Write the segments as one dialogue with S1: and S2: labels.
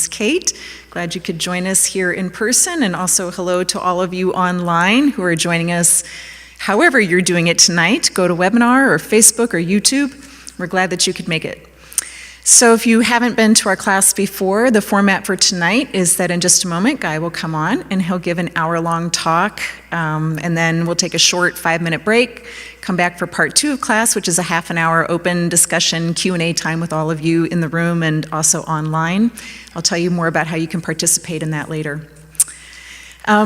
S1: Kate. Glad you could join us here in person, and also hello to all of you online who are joining us however you're doing it tonight. Go to webinar or Facebook or YouTube. We're glad that you could make it. So if you haven't been to our class before, the format for tonight is that in just a moment, Guy will come on and he'll give an hour-long talk, and then we'll take a short 5-minute break, come back for part 2 of class, which is a half an hour open discussion Q&A time with all of you in the room and also online. I'll tell you more about how you can participate in that later.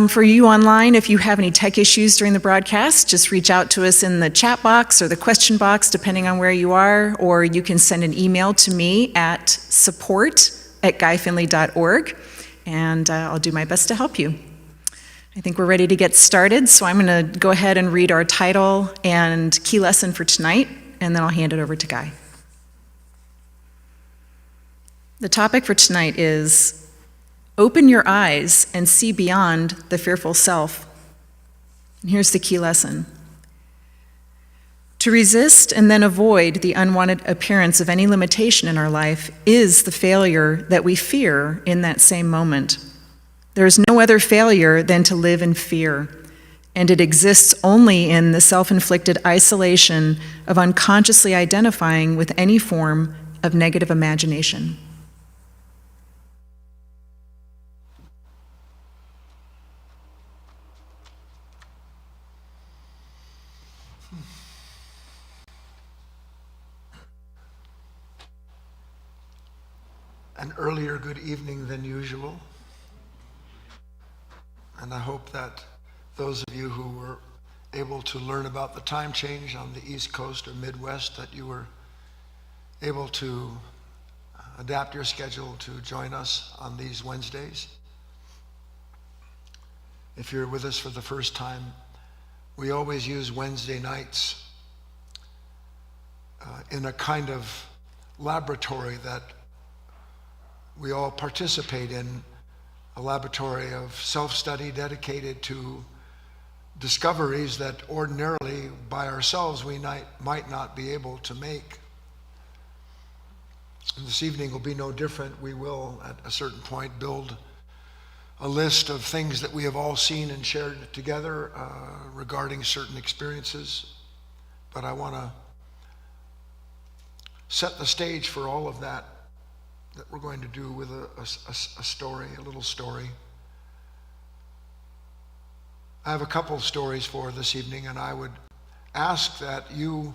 S1: For you online, if you have any tech issues during the broadcast, just reach out to us in the chat box or the question box, depending on where you are, or you can send an email to me at support@guyfinley.org, and I'll do my best to help you. I think we're ready to get started, so I'm going to go ahead and read our title and key lesson for tonight, and then I'll hand it over to Guy. The topic for tonight is open your eyes and see beyond the fearful self. And here's the key lesson. To resist and then avoid the unwanted appearance of any limitation in our life is the failure that we fear in that same moment. There is no other failure than to live in fear, and it exists only in the self-inflicted isolation of unconsciously identifying with any form of negative imagination.
S2: An earlier good evening than usual. And I hope that those of you who were able to learn about the time change on the East Coast or Midwest, that you were able to adapt your schedule to join us on these Wednesdays. If you're with us for the first time, we always use Wednesday nights in a kind of laboratory that we all participate in, a laboratory of self-study dedicated to discoveries that ordinarily by ourselves we might not be able to make. And this evening will be no different. We will, at a certain point, build a list of things that we have all seen and shared together regarding certain experiences. But I want to set the stage for all of that we're going to do with a story, a little story. I have a couple of stories for this evening, and I would ask that you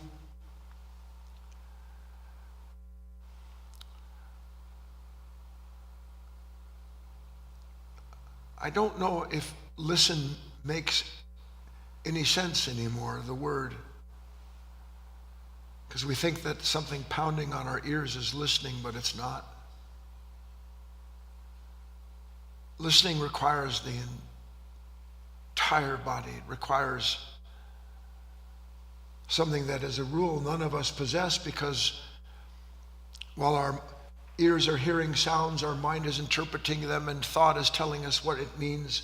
S2: I don't know if listen makes any sense anymore, the word, because we think that something pounding on our ears is listening, but it's not. Listening requires the entire body. It requires something that, as a rule, none of us possess, because while our ears are hearing sounds, our mind is interpreting them, and thought is telling us what it means.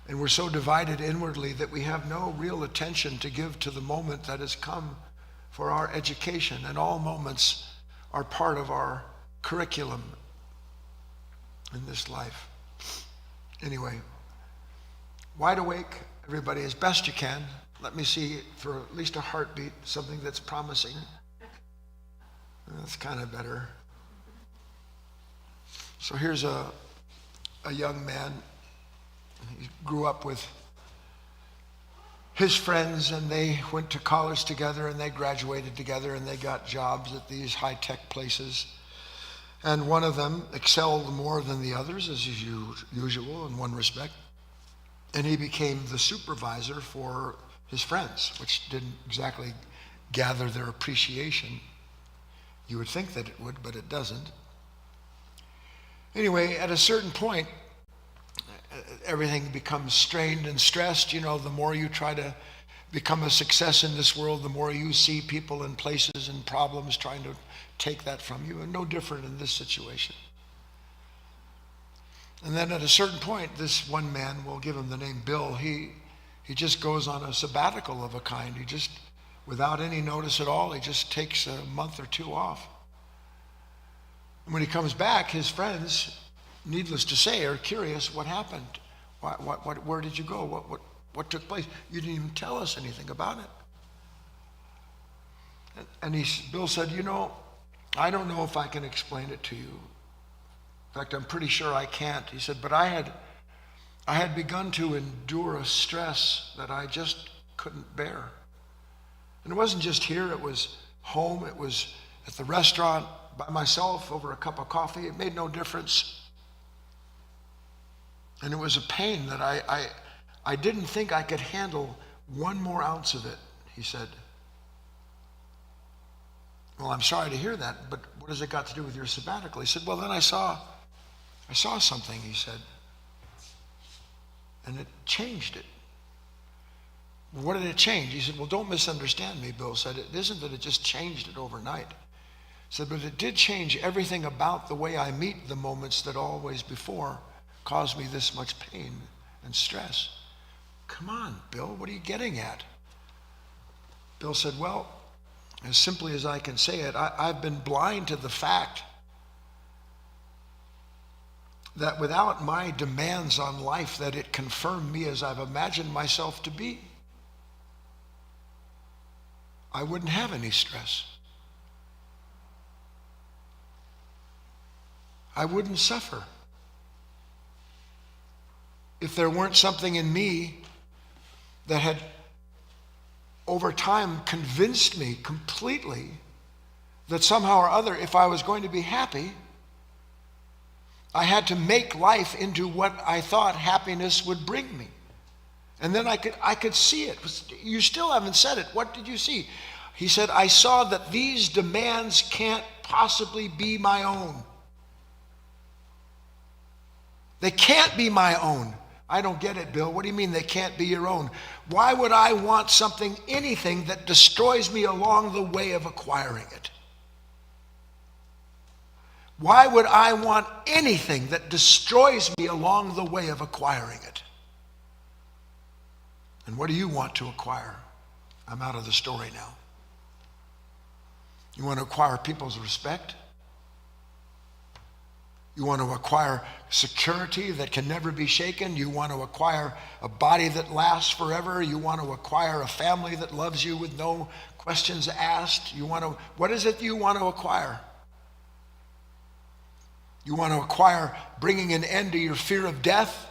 S2: And we're so divided inwardly that we have no real attention to give to the moment that has come for our education. And all moments are part of our curriculum in this life. Anyway, wide awake, everybody, as best you can. Let me see, for at least a heartbeat, something that's promising. That's kind of better. So here's a young man. He grew up with his friends, and they went to college together, and they graduated together, and they got jobs at these high-tech places. And one of them excelled more than the others, as is usual in one respect. And he became the supervisor for his friends, which didn't exactly gather their appreciation. You would think that it would, but it doesn't. Anyway, at a certain point, everything becomes strained and stressed. You know, the more you try to become a success in this world, the more you see people and places and problems trying to take that from you, and no different in this situation. And then at a certain point, this one man, we'll give him the name Bill, he just goes on a sabbatical of a kind. He just, without any notice at all, he just takes a month or two off. And when he comes back, his friends needless to say, are curious what happened. Where did you go? What took place? You didn't even tell us anything about it. And Bill said, I don't know if I can explain it to you. In fact, I'm pretty sure I can't. He said, but I had begun to endure a stress that I just couldn't bear. And it wasn't just here, it was home, it was at the restaurant by myself over a cup of coffee. It made no difference. And it was a pain that I didn't think I could handle 1 more ounce of it, he said. Well, I'm sorry to hear that, but what has it got to do with your sabbatical? He said, well, then I saw something, he said, and it changed it. What did it change? He said, well, don't misunderstand me, Bill said. It isn't that it just changed it overnight. He said, but it did change everything about the way I meet the moments that always before caused me this much pain and stress. Come on, Bill, what are you getting at? Bill said, well, as simply as I can say it, I've been blind to the fact that without my demands on life, that it confirmed me as I've imagined myself to be, I wouldn't have any stress. I wouldn't suffer. If there weren't something in me that had over time convinced me completely that somehow or other, if I was going to be happy, I had to make life into what I thought happiness would bring me. And then I could see it. You still haven't said it. What did you see? He said, I saw that these demands can't possibly be my own. They can't be my own. I don't get it, Bill. What do you mean they can't be your own? Why would I want something, anything that destroys me along the way of acquiring it? Why would I want anything that destroys me along the way of acquiring it? And what do you want to acquire? I'm out of the story now. You want to acquire people's respect? You want to acquire security that can never be shaken. You want to acquire a body that lasts forever. You want to acquire a family that loves you with no questions asked. What is it you want to acquire? You want to acquire bringing an end to your fear of death?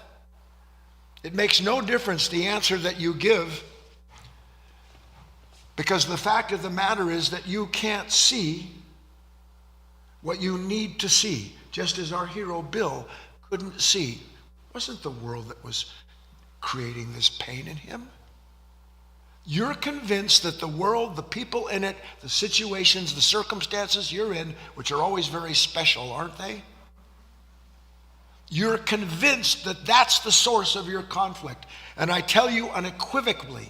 S2: It makes no difference the answer that you give, because the fact of the matter is that you can't see what you need to see. Just as our hero Bill couldn't see. It wasn't the world that was creating this pain in him. You're convinced that the world, the people in it, the situations, the circumstances you're in, which are always very special, aren't they? You're convinced that that's the source of your conflict. And I tell you unequivocally,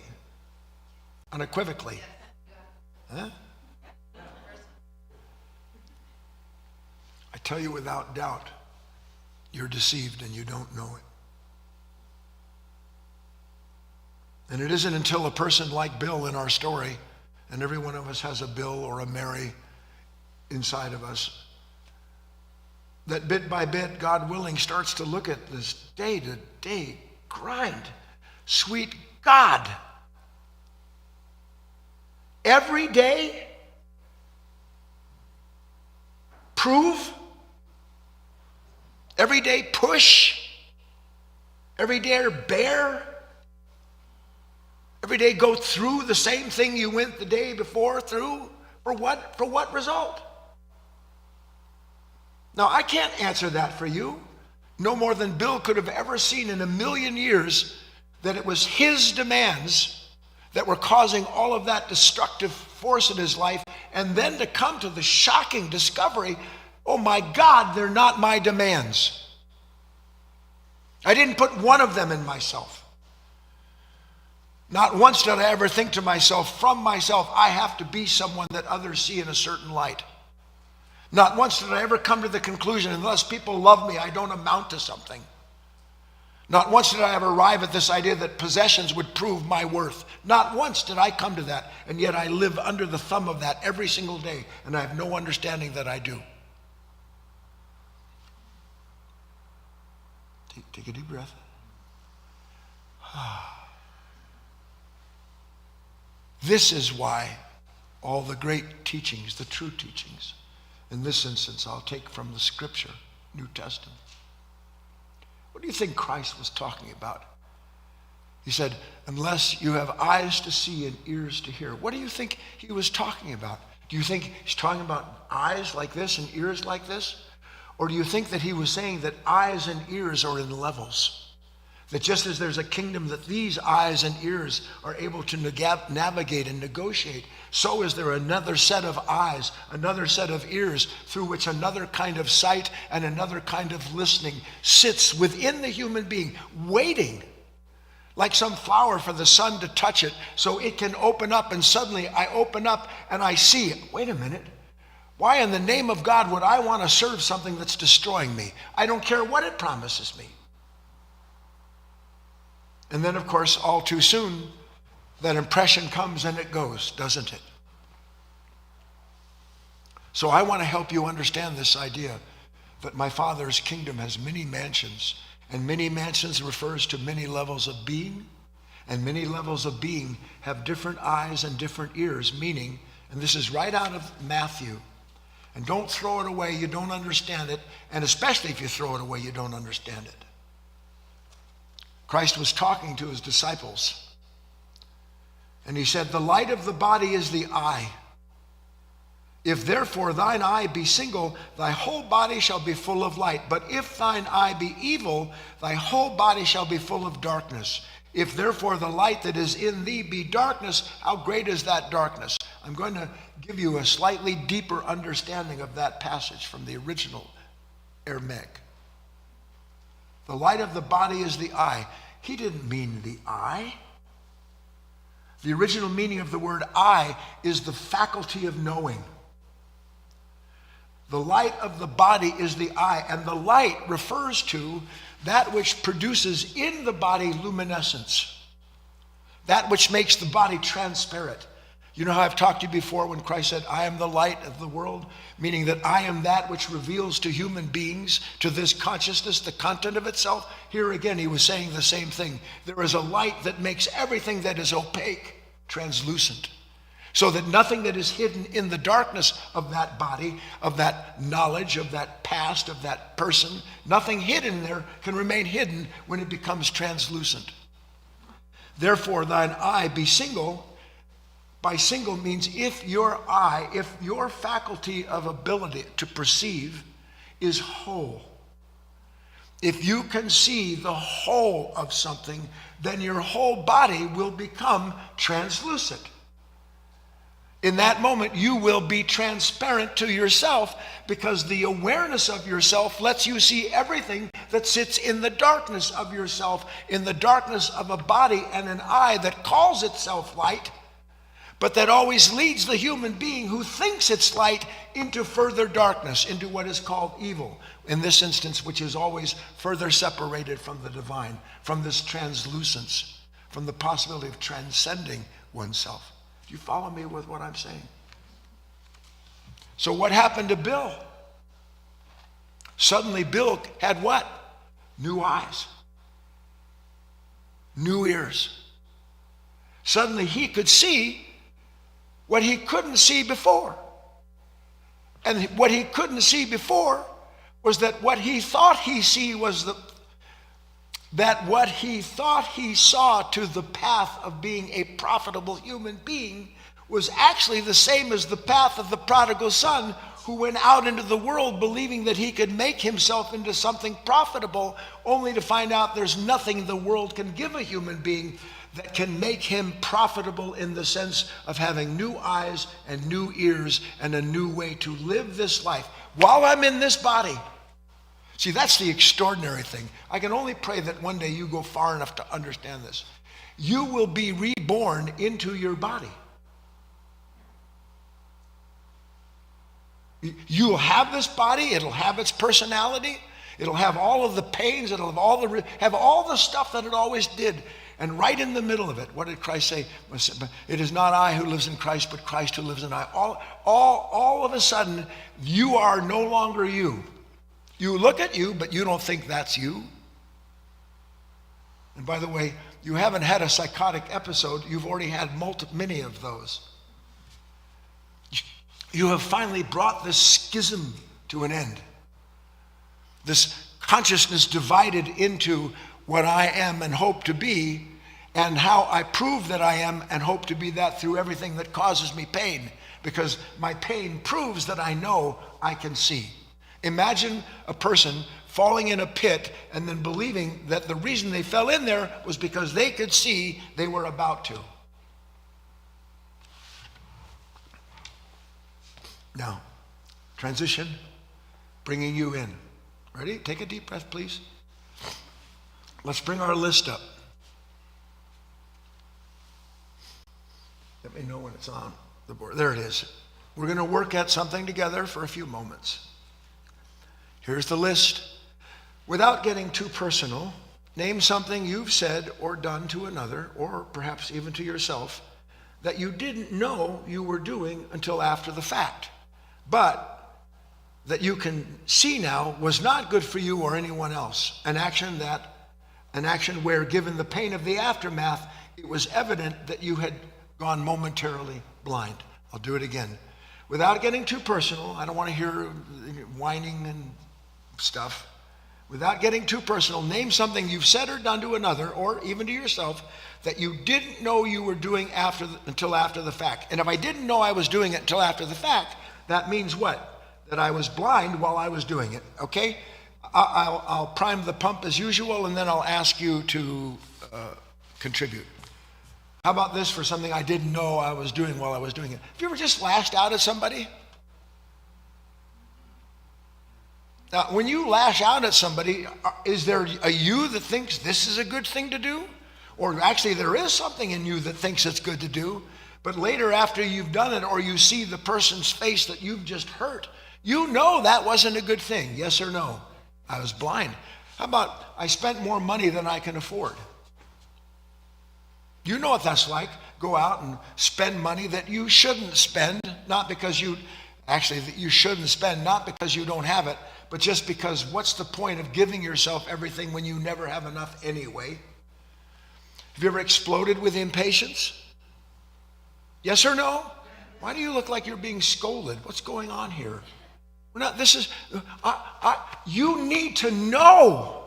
S2: huh? I tell you without doubt, you're deceived and you don't know it. And it isn't until a person like Bill in our story, and every one of us has a Bill or a Mary inside of us, that bit by bit, God willing, starts to look at this day-to-day grind. Sweet God. Every day, prove. Every day, push. Every day, bear. Every day, go through the same thing you went the day before through. For what? For what result? Now, I can't answer that for you, no more than Bill could have ever seen in a million years that it was his demands that were causing all of that destructive force in his life, and then to come to the shocking discovery, oh my God, they're not my demands. I didn't put one of them in myself. Not once did I ever think to myself, from myself, I have to be someone that others see in a certain light. Not once did I ever come to the conclusion, unless people love me, I don't amount to something. Not once did I ever arrive at this idea that possessions would prove my worth. Not once did I come to that, and yet I live under the thumb of that every single day, and I have no understanding that I do. Take a deep breath. This is why all the great teachings, the true teachings, in this instance I'll take from the scripture, New Testament. What do you think Christ was talking about? He said, unless you have eyes to see and ears to hear. What do you think he was talking about? Do you think he's talking about eyes like this and ears like this? Or do you think that he was saying that eyes and ears are in levels? That just as there's a kingdom that these eyes and ears are able to navigate and negotiate, so is there another set of eyes, another set of ears through which another kind of sight and another kind of listening sits within the human being, waiting like some flower for the sun to touch it so it can open up, and suddenly I open up and I see, wait a minute, why in the name of God would I want to serve something that's destroying me? I don't care what it promises me. And then, of course, all too soon, that impression comes and it goes, doesn't it? So I want to help you understand this idea that my Father's kingdom has many mansions, and many mansions refers to many levels of being, and many levels of being have different eyes and different ears, meaning, and this is right out of Matthew, and don't throw it away, you don't understand it, and especially if you throw it away, you don't understand it. Christ was talking to his disciples, and he said, the light of the body is the eye. If therefore thine eye be single, thy whole body shall be full of light. But if thine eye be evil, thy whole body shall be full of darkness. If therefore the light that is in thee be darkness, how great is that darkness? I'm going to give you a slightly deeper understanding of that passage from the original Aramaic. The light of the body is the eye. He didn't mean the eye. The original meaning of the word eye is the faculty of knowing. The light of the body is the eye, and the light refers to that which produces in the body luminescence, that which makes the body transparent. You know how I've talked to you before when Christ said, I am the light of the world, meaning that I am that which reveals to human beings, to this consciousness, the content of itself. Here again, he was saying the same thing. There is a light that makes everything that is opaque translucent, so that nothing that is hidden in the darkness of that body, of that knowledge, of that past, of that person, nothing hidden there can remain hidden when it becomes translucent. Therefore, thine eye be single. By single means if your eye, if your faculty of ability to perceive is whole. If you can see the whole of something, then your whole body will become translucent. In that moment, you will be transparent to yourself, because the awareness of yourself lets you see everything that sits in the darkness of yourself, in the darkness of a body and an eye that calls itself light, but that always leads the human being who thinks it's light into further darkness, into what is called evil, in this instance, which is always further separated from the divine, from this translucence, from the possibility of transcending oneself. Do you follow me with what I'm saying? So what happened to Bill? Suddenly Bill had what? New eyes, new ears. Suddenly he could see what he couldn't see before. And what he couldn't see before was that what he thought he saw to the path of being a profitable human being was actually the same as the path of the prodigal son, who went out into the world believing that he could make himself into something profitable, only to find out there's nothing the world can give a human being that can make him profitable in the sense of having new eyes and new ears and a new way to live this life while I'm in this body. See, that's the extraordinary thing. I can only pray that one day you go far enough to understand this. You will be reborn into your body. You will have this body, it'll have its personality, it'll have all of the pains, it'll have all the stuff that it always did. And right in the middle of it, what did Christ say? It is not I who lives in Christ, but Christ who lives in I. All of a sudden, you are no longer you. You look at you, but you don't think that's you. And by the way, you haven't had a psychotic episode, you've already had many of those. You have finally brought this schism to an end. This consciousness divided into what I am and hope to be, and how I prove that I am and hope to be that through everything that causes me pain, because my pain proves that I know I can see. Imagine a person falling in a pit and then believing that the reason they fell in there was because they could see they were about to. Now, transition, bringing you in. Ready? Take a deep breath, please. Let's bring our list up. Let me know when it's on the board. There it is. We're going to work at something together for a few moments. Here's the list. Without getting too personal, name something you've said or done to another, or perhaps even to yourself, that you didn't know you were doing until after the fact, but that you can see now was not good for you or anyone else. An action where, given the pain of the aftermath, it was evident that you had gone momentarily blind. I'll do it again. Without getting too personal, I don't want to hear whining and stuff. Without getting too personal, name something you've said or done to another, or even to yourself, that you didn't know you were doing until after the fact. And if I didn't know I was doing it until after the fact, that means what? That I was blind while I was doing it, okay? I'll prime the pump as usual, and then I'll ask you to contribute. How about this for something I didn't know I was doing while I was doing it? Have you ever just lashed out at somebody? Now, when you lash out at somebody, is there a you that thinks this is a good thing to do? Or actually there is something in you that thinks it's good to do, but later after you've done it, or you see the person's face that you've just hurt, you know that wasn't a good thing, yes or no? I was blind. How about I spent more money than I can afford? You know what that's like. Go out and spend money that you shouldn't spend, not because that you shouldn't spend, not because you don't have it, but just because what's the point of giving yourself everything when you never have enough anyway? Have you ever exploded with impatience? Yes or no? Why do you look like you're being scolded? What's going on here? You need to know.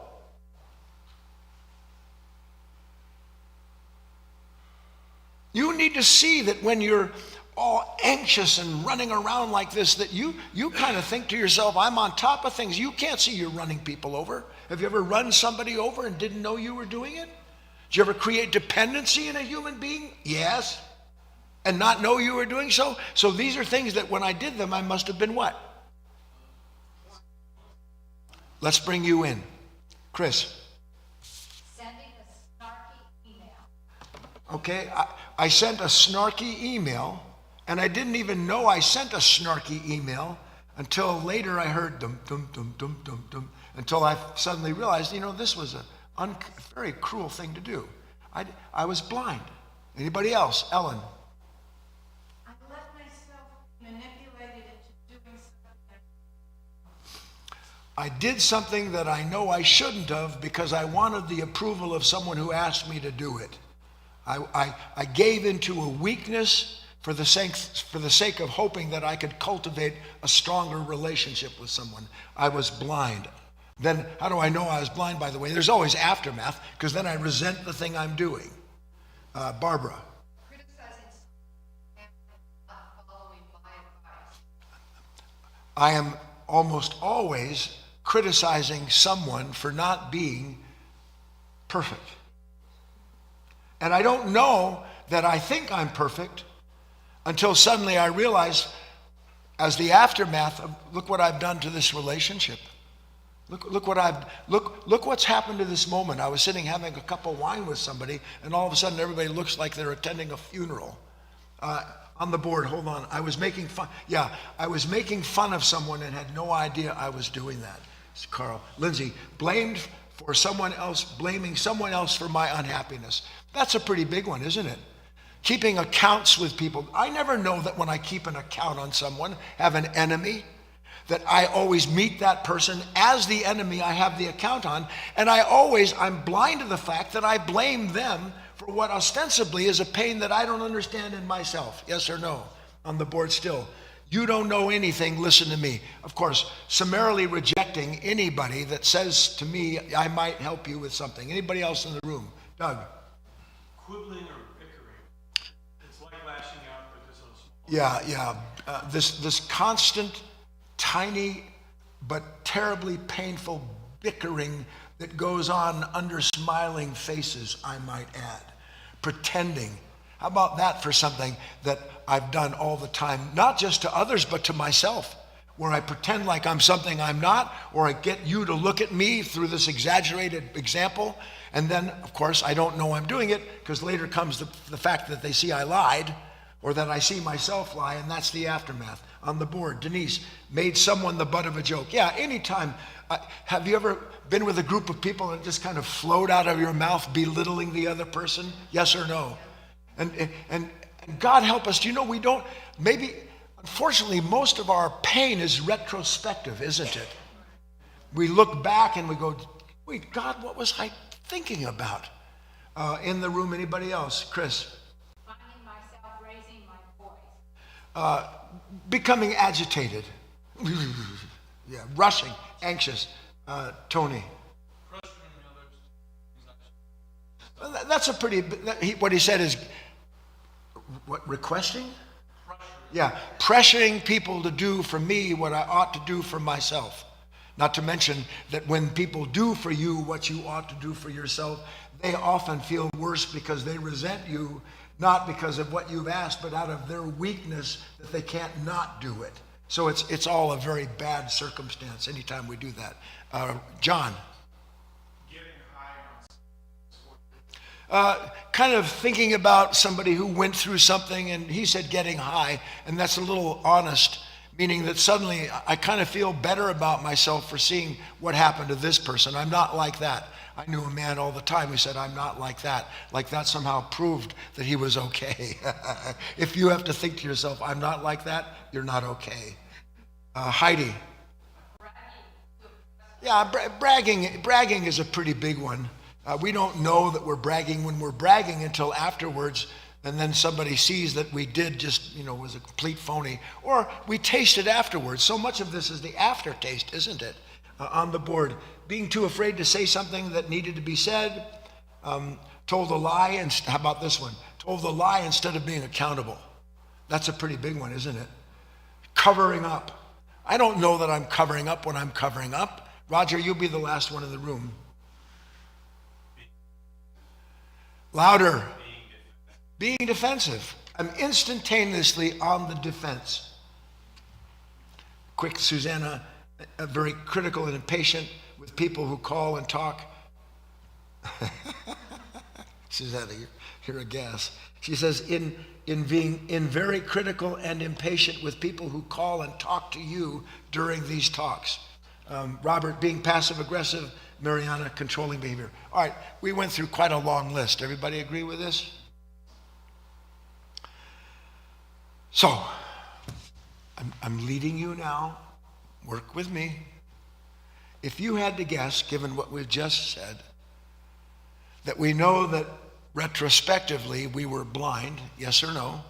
S2: You need to see that when you're all anxious and running around like this, that you kind of think to yourself, I'm on top of things. You can't see you're running people over. Have you ever run somebody over and didn't know you were doing it? Did you ever create dependency in a human being? Yes. And not know you were doing so? So these are things that when I did them, I must have been what? Let's bring you in. Chris.
S3: Sending a snarky email.
S2: Okay, I sent a snarky email, and I didn't even know I sent a snarky email until later I heard dum, dum, dum, dum, dum, dum, until I suddenly realized, this was a very cruel thing to do. I was blind. Anybody else? Ellen?
S3: I let myself manipulated into doing something.
S2: I did something that I know I shouldn't have because I wanted the approval of someone who asked me to do it. I gave into a weakness for the sake of hoping that I could cultivate a stronger relationship with someone. I was blind. Then, how do I know I was blind, by the way? There's always aftermath, because then I resent the thing I'm doing. Barbara.
S3: Criticizing and not following my advice.
S2: I am almost always criticizing someone for not being perfect. And I don't know that I think I'm perfect until suddenly I realize, as the aftermath of, look what I've done to this relationship. Look what's happened to this moment. I was sitting having a cup of wine with somebody, and all of a sudden everybody looks like they're attending a funeral. On the board, hold on. I was making fun. Yeah, I was making fun of someone and had no idea I was doing that. It's Carl. Lindsay, blaming someone else for my unhappiness. That's a pretty big one, isn't it? Keeping accounts with people. I never know that when I keep an account on someone, have an enemy. that I always meet that person as the enemy I have the account on, and I'm blind to the fact that I blame them for what ostensibly is a pain that I don't understand in myself. Yes or no? On the board still. You don't know anything, listen to me. Of course, summarily rejecting anybody that says to me, I might help you with something. Anybody else in the room? Doug?
S4: Quibbling or bickering. It's like lashing out, but just on a small.
S2: This constant, tiny, but terribly painful bickering that goes on under smiling faces, I might add. Pretending. How about that for something that I've done all the time, not just to others, but to myself, where I pretend like I'm something I'm not, or I get you to look at me through this exaggerated example, and then, of course, I don't know I'm doing it, because later comes the fact that they see I lied, or that I see myself lie, and that's the aftermath. On the board, Denise, made someone the butt of a joke. Yeah, anytime. Have you ever been with a group of people and it just kind of flowed out of your mouth belittling the other person? Yes or no? And God help us, we don't, maybe, unfortunately, most of our pain is retrospective, isn't it? We look back and we go, wait, God, what was I thinking about? In the room, anybody else? Chris?
S3: Finding myself raising my voice.
S2: Becoming agitated. Yeah, rushing, anxious. Tony? That's a pretty, what he said is, what, requesting? Yeah, pressuring people to do for me what I ought to do for myself. Not to mention that when people do for you what you ought to do for yourself, they often feel worse because they resent you, not because of what you've asked, but out of their weakness that they can't not do it. So it's all a very bad circumstance anytime we do that. John? Kind of thinking about somebody who went through something, and he said getting high, and that's a little honest, meaning that suddenly I kind of feel better about myself for seeing what happened to this person. I'm not like that. I knew a man all the time who said, I'm not like that. Like that somehow proved that he was okay. If you have to think to yourself, I'm not like that, you're not okay. Heidi? Yeah, bragging is a pretty big one. We don't know that we're bragging when we're bragging until afterwards, and then somebody sees that we did just, was a complete phony, or we taste it afterwards. So much of this is the aftertaste, isn't it? On the board, being too afraid to say something that needed to be said, told a lie, and how about this one? Told a lie instead of being accountable. That's a pretty big one, isn't it? Covering up. I don't know that I'm covering up when I'm covering up. Roger, you'll be the last one in the room. Louder. Being defensive. I'm instantaneously on the defense. Quick, Susanna, very critical and impatient with people who call and talk. Susanna, you're a gas. She says, in being very critical and impatient with people who call and talk to you during these talks. Robert, being passive aggressive. Mariana, controlling behavior. All right, we went through quite a long list. Everybody agree with this? So, I'm leading you now. Work with me. If you had to guess, given what we've just said, that we know that retrospectively we were blind, yes or no?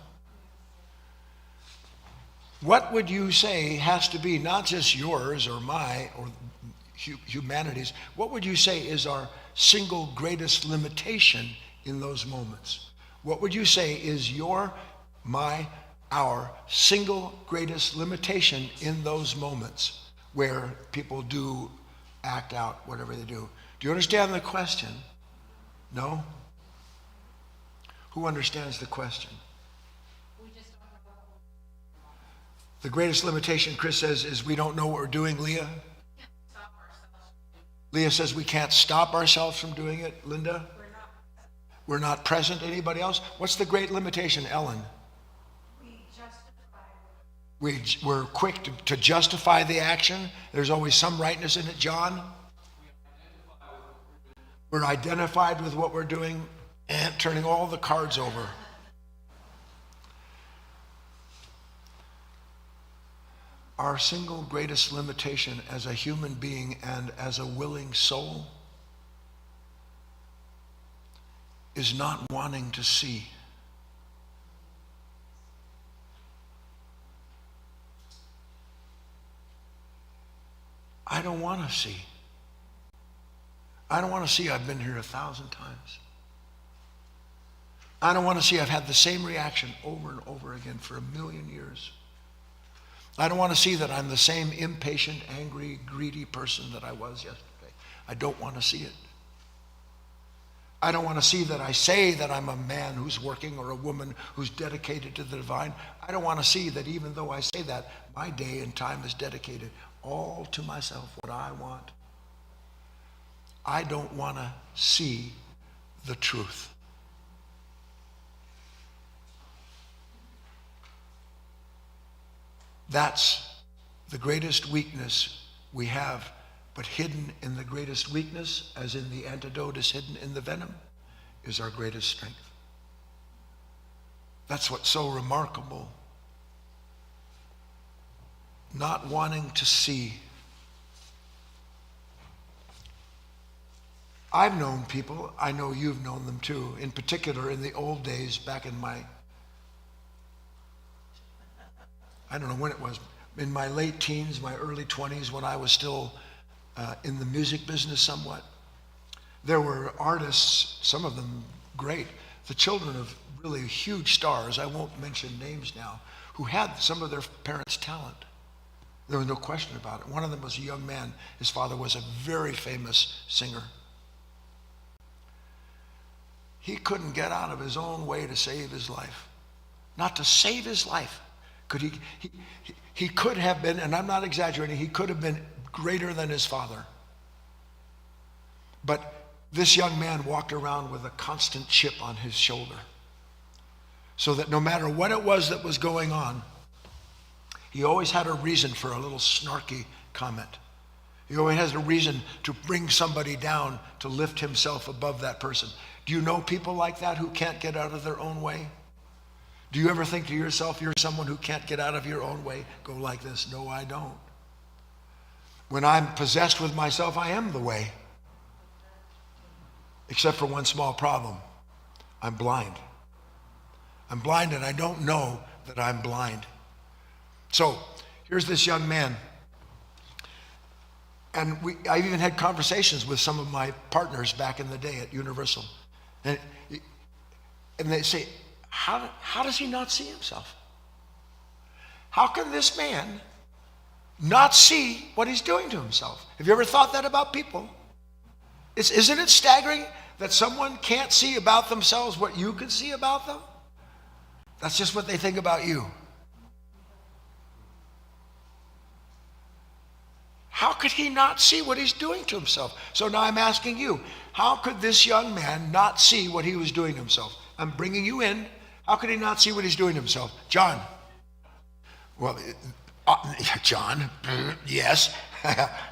S2: What would you say has to be not just yours or my or humanity's, what would you say is our single greatest limitation in those moments? What would you say is our single greatest limitation in those moments where people do act out whatever they do? Do you understand the question? No? Who understands the question?
S3: We just don't know what we're
S2: The greatest limitation, Chris says, is we don't know what we're doing. Leah? Leah says we can't stop ourselves from doing it. Linda? We're not present. Anybody else? What's the great limitation, Ellen? We're quick to justify the action. There's always some rightness in it. John? We're identified with what we're doing and turning all the cards over. our single greatest limitation as a human being and as a willing soul is not wanting to see. I don't want to see. I don't want to see I've been here 1,000 times. I don't want to see I've had the same reaction over and over again for 1,000,000 years. I don't want to see that I'm the same impatient, angry, greedy person that I was yesterday. I don't want to see it. I don't want to see that I say that I'm a man who's working or a woman who's dedicated to the divine. I don't want to see that even though I say that, my day and time is dedicated all to myself, what I want. I don't want to see the truth. That's the greatest weakness we have, but hidden in the greatest weakness, as in the antidote is hidden in the venom, is our greatest strength. That's what's so remarkable. Not wanting to see. I've known people, I know you've known them too, in particular in the old days back in my, I don't know when it was, in my late teens, my early 20s, when I was still in the music business somewhat. There were artists, some of them great, the children of really huge stars, I won't mention names now, who had some of their parents' talent. There was no question about it. One of them was a young man. His father was a very famous singer. He couldn't get out of his own way to save his life. Not to save his life. He could have been, and I'm not exaggerating, he could have been greater than his father. But this young man walked around with a constant chip on his shoulder. So that no matter what it was that was going on, he always had a reason for a little snarky comment. He always has a reason to bring somebody down, to lift himself above that person. Do you know people like that who can't get out of their own way? Do you ever think to yourself, you're someone who can't get out of your own way? Go like this. No, I don't. When I'm possessed with myself, I am the way. Except for one small problem. I'm blind. I'm blind and I don't know that I'm blind. So here's this young man. And I even had conversations with some of my partners back in the day at Universal. And they say, how does he not see himself? How can this man not see what he's doing to himself? Have you ever thought that about people? Isn't it staggering that someone can't see about themselves what you can see about them? That's just what they think about you. How could he not see what he's doing to himself? So now I'm asking you, how could this young man not see what he was doing to himself? I'm bringing you in. How could he not see what he's doing to himself? John. Well, John, yes.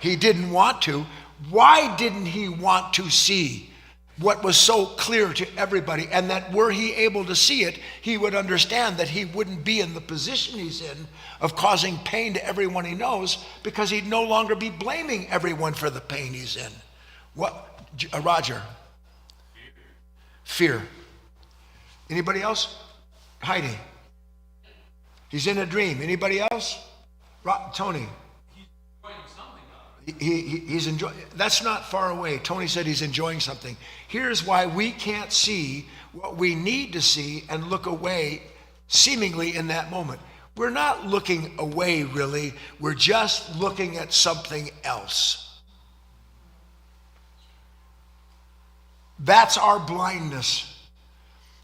S2: He didn't want to. Why didn't he want to see what was so clear to everybody, and that were he able to see it, he would understand that he wouldn't be in the position he's in of causing pain to everyone he knows, because he'd no longer be blaming everyone for the pain he's in. What, Roger? Fear. Anybody else? Heidi. He's in a dream. Anybody else? Tony. He's enjoying. That's not far away. Tony said he's enjoying something. Here's why we can't see what we need to see and look away seemingly in that moment. We're not looking away really. We're just looking at something else. That's our blindness,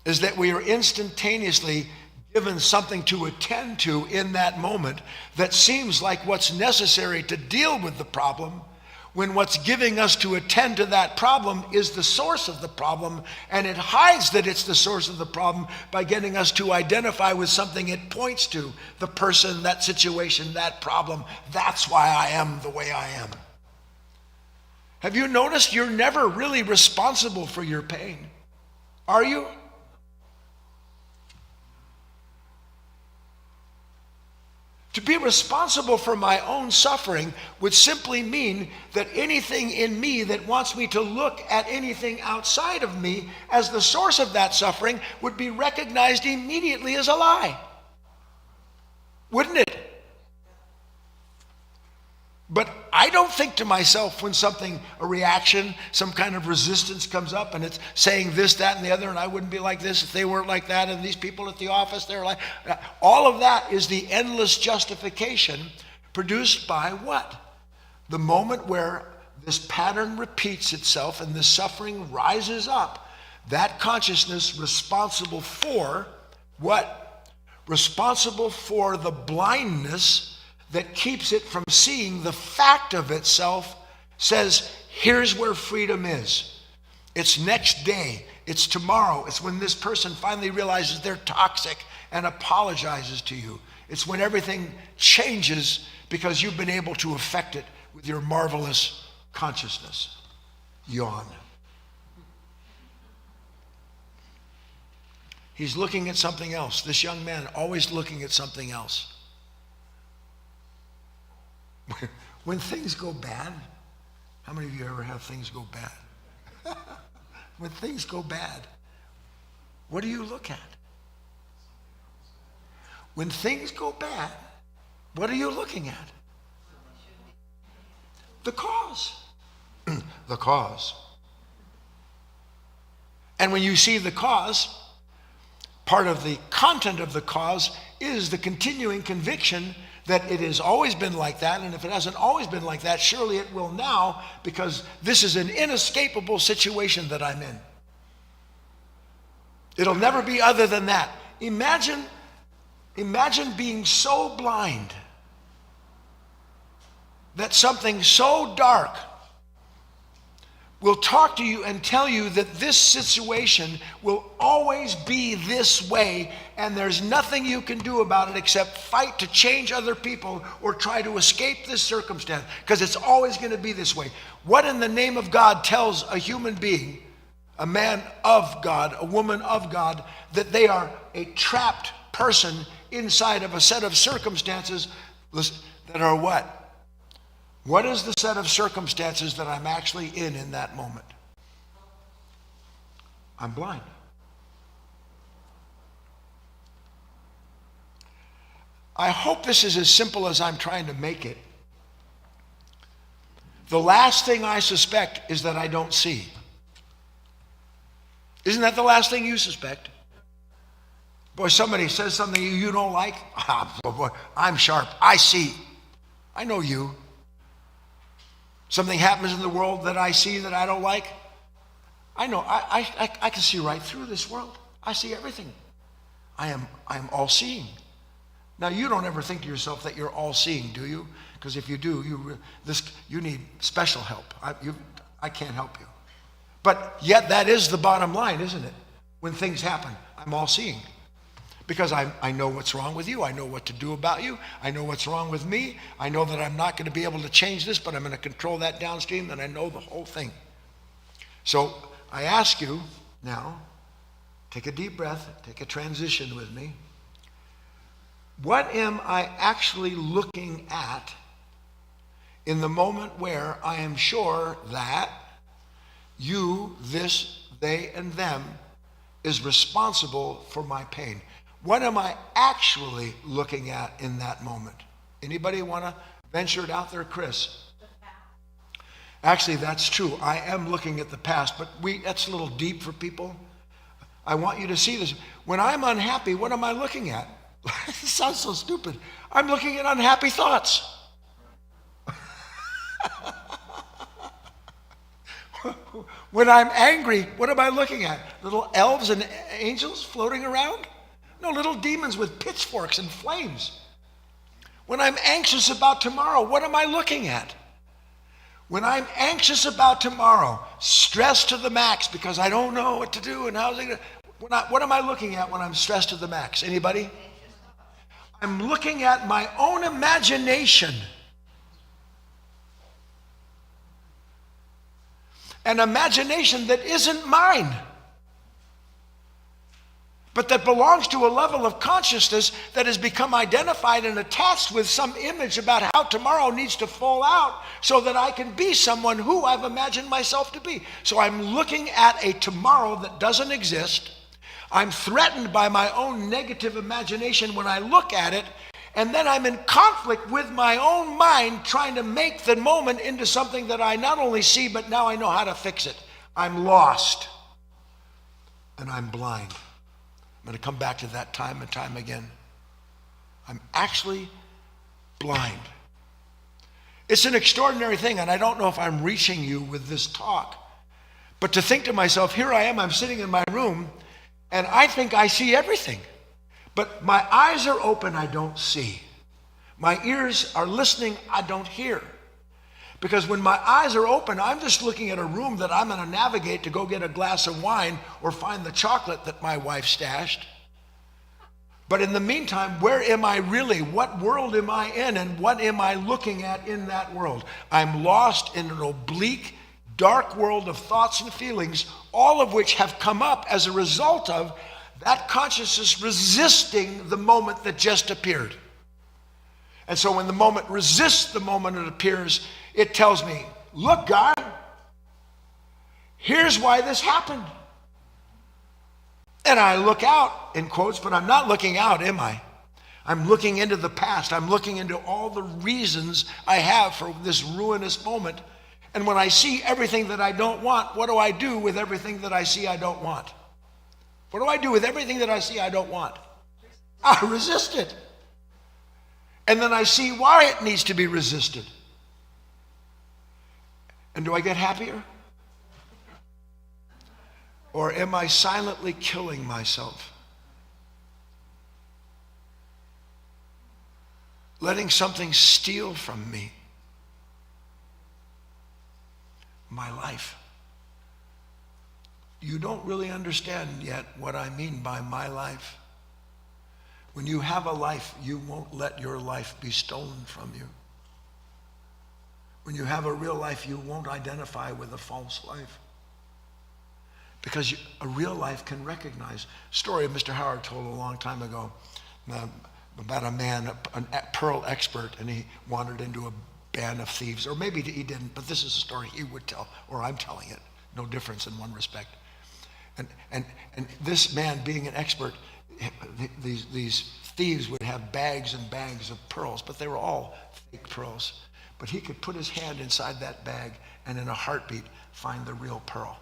S2: is that we are instantaneously given something to attend to in that moment that seems like what's necessary to deal with the problem, when what's giving us to attend to that problem is the source of the problem, and it hides that it's the source of the problem by getting us to identify with something it points to, the person, that situation, that problem. That's why I am the way I am. Have you noticed you're never really responsible for your pain? Are you? To be responsible for my own suffering would simply mean that anything in me that wants me to look at anything outside of me as the source of that suffering would be recognized immediately as a lie. Wouldn't it? But I don't think to myself when a reaction, some kind of resistance comes up and it's saying this, that, and the other, and I wouldn't be like this if they weren't like that, and these people at the office, they're like, all of that is the endless justification produced by what? The moment where this pattern repeats itself and the suffering rises up, that consciousness responsible for what? Responsible for the blindness that keeps it from seeing the fact of itself says, here's where freedom is. It's next day. It's tomorrow. It's when this person finally realizes they're toxic and apologizes to you. It's when everything changes because you've been able to affect it with your marvelous consciousness. Yawn. He's looking at something else. This young man always looking at something else. When things go bad, how many of you ever have things go bad? When things go bad, what do you look at? When things go bad, what are you looking at? The cause. The cause. And when you see the cause, part of the content of the cause is the continuing conviction that it has always been like that, and if it hasn't always been like that, surely it will now, because this is an inescapable situation that I'm in. It'll never be other than that. Imagine being so blind that something so dark will talk to you and tell you that this situation will always be this way, and there's nothing you can do about it except fight to change other people or try to escape this circumstance, because it's always going to be this way. What in the name of God tells a human being, a man of God, a woman of God, that they are a trapped person inside of a set of circumstances that are what? What is the set of circumstances that I'm actually in that moment? I'm blind. I hope this is as simple as I'm trying to make it. The last thing I suspect is that I don't see. Isn't that the last thing you suspect? Boy, somebody says something you don't like. Boy, I'm sharp. I see. I know you. Something happens in the world that I see that I don't like. I know, I can see right through this world. I see everything. I am all-seeing. Now, you don't ever think to yourself that you're all-seeing, do you? Because if you do, you need special help. I can't help you. But yet that is the bottom line, isn't it? When things happen, I'm all-seeing. Because I know what's wrong with you. I know what to do about you. I know what's wrong with me. I know that I'm not going to be able to change this, but I'm going to control that downstream, and I know the whole thing. So I ask you now, take a deep breath, take a transition with me. What am I actually looking at in the moment where I am sure that you, this, they, and them is responsible for my pain? What am I actually looking at in that moment? Anybody want to venture it out there, Chris? Actually, that's true. I am looking at the past, but that's a little deep for people. I want you to see this. When I'm unhappy, what am I looking at? It sounds so stupid. I'm looking at unhappy thoughts. When I'm angry, what am I looking at? Little elves and angels floating around? No, little demons with pitchforks and flames. When I'm anxious about tomorrow, what am I looking at? When I'm anxious about tomorrow, stressed to the max because I don't know what to do and how's it going to... What am I looking at when I'm stressed to the max? Anybody? I'm looking at my own imagination. An imagination that isn't mine. but that belongs to a level of consciousness that has become identified and attached with some image about how tomorrow needs to fall out so that I can be someone who I've imagined myself to be. So I'm looking at a tomorrow that doesn't exist. I'm threatened by my own negative imagination when I look at it, and then I'm in conflict with my own mind trying to make the moment into something that I not only see, but now I know how to fix it. I'm lost and I'm blind. I'm going to come back to that time and time again. I'm actually blind. It's an extraordinary thing, and I don't know if I'm reaching you with this talk, but to think to myself, here I am, I'm sitting in my room, and I think I see everything. But my eyes are open, I don't see. My ears are listening, I don't hear. Because when my eyes are open, I'm just looking at a room that I'm going to navigate to go get a glass of wine or find the chocolate that my wife stashed. But in the meantime, where am I really? What world am I in? And what am I looking at in that world? I'm lost in an oblique, dark world of thoughts and feelings, all of which have come up as a result of that consciousness resisting the moment that just appeared. And so when the moment resists the moment it appears, it tells me, look, Guy, here's why this happened. And I look out, in quotes, but I'm not looking out, am I? I'm looking into the past. I'm looking into all the reasons I have for this ruinous moment. And when I see everything that I don't want, what do I do with everything that I see I don't want? What do I do with everything that I see I don't want? I resist it. And then I see why it needs to be resisted. And do I get happier? Or am I silently killing myself? Letting something steal from me my life. You don't really understand yet what I mean by my life. When you have a life, you won't let your life be stolen from you. When you have a real life, you won't identify with a false life. Because a real life can recognize. Story Mr. Howard told a long time ago about a man, a pearl expert, and he wandered into a band of thieves. Or maybe he didn't, but this is a story he would tell, or I'm telling it. No difference in one respect. And this man, being an expert, these thieves would have bags and bags of pearls, but they were all fake pearls. But he could put his hand inside that bag and in a heartbeat find the real pearl.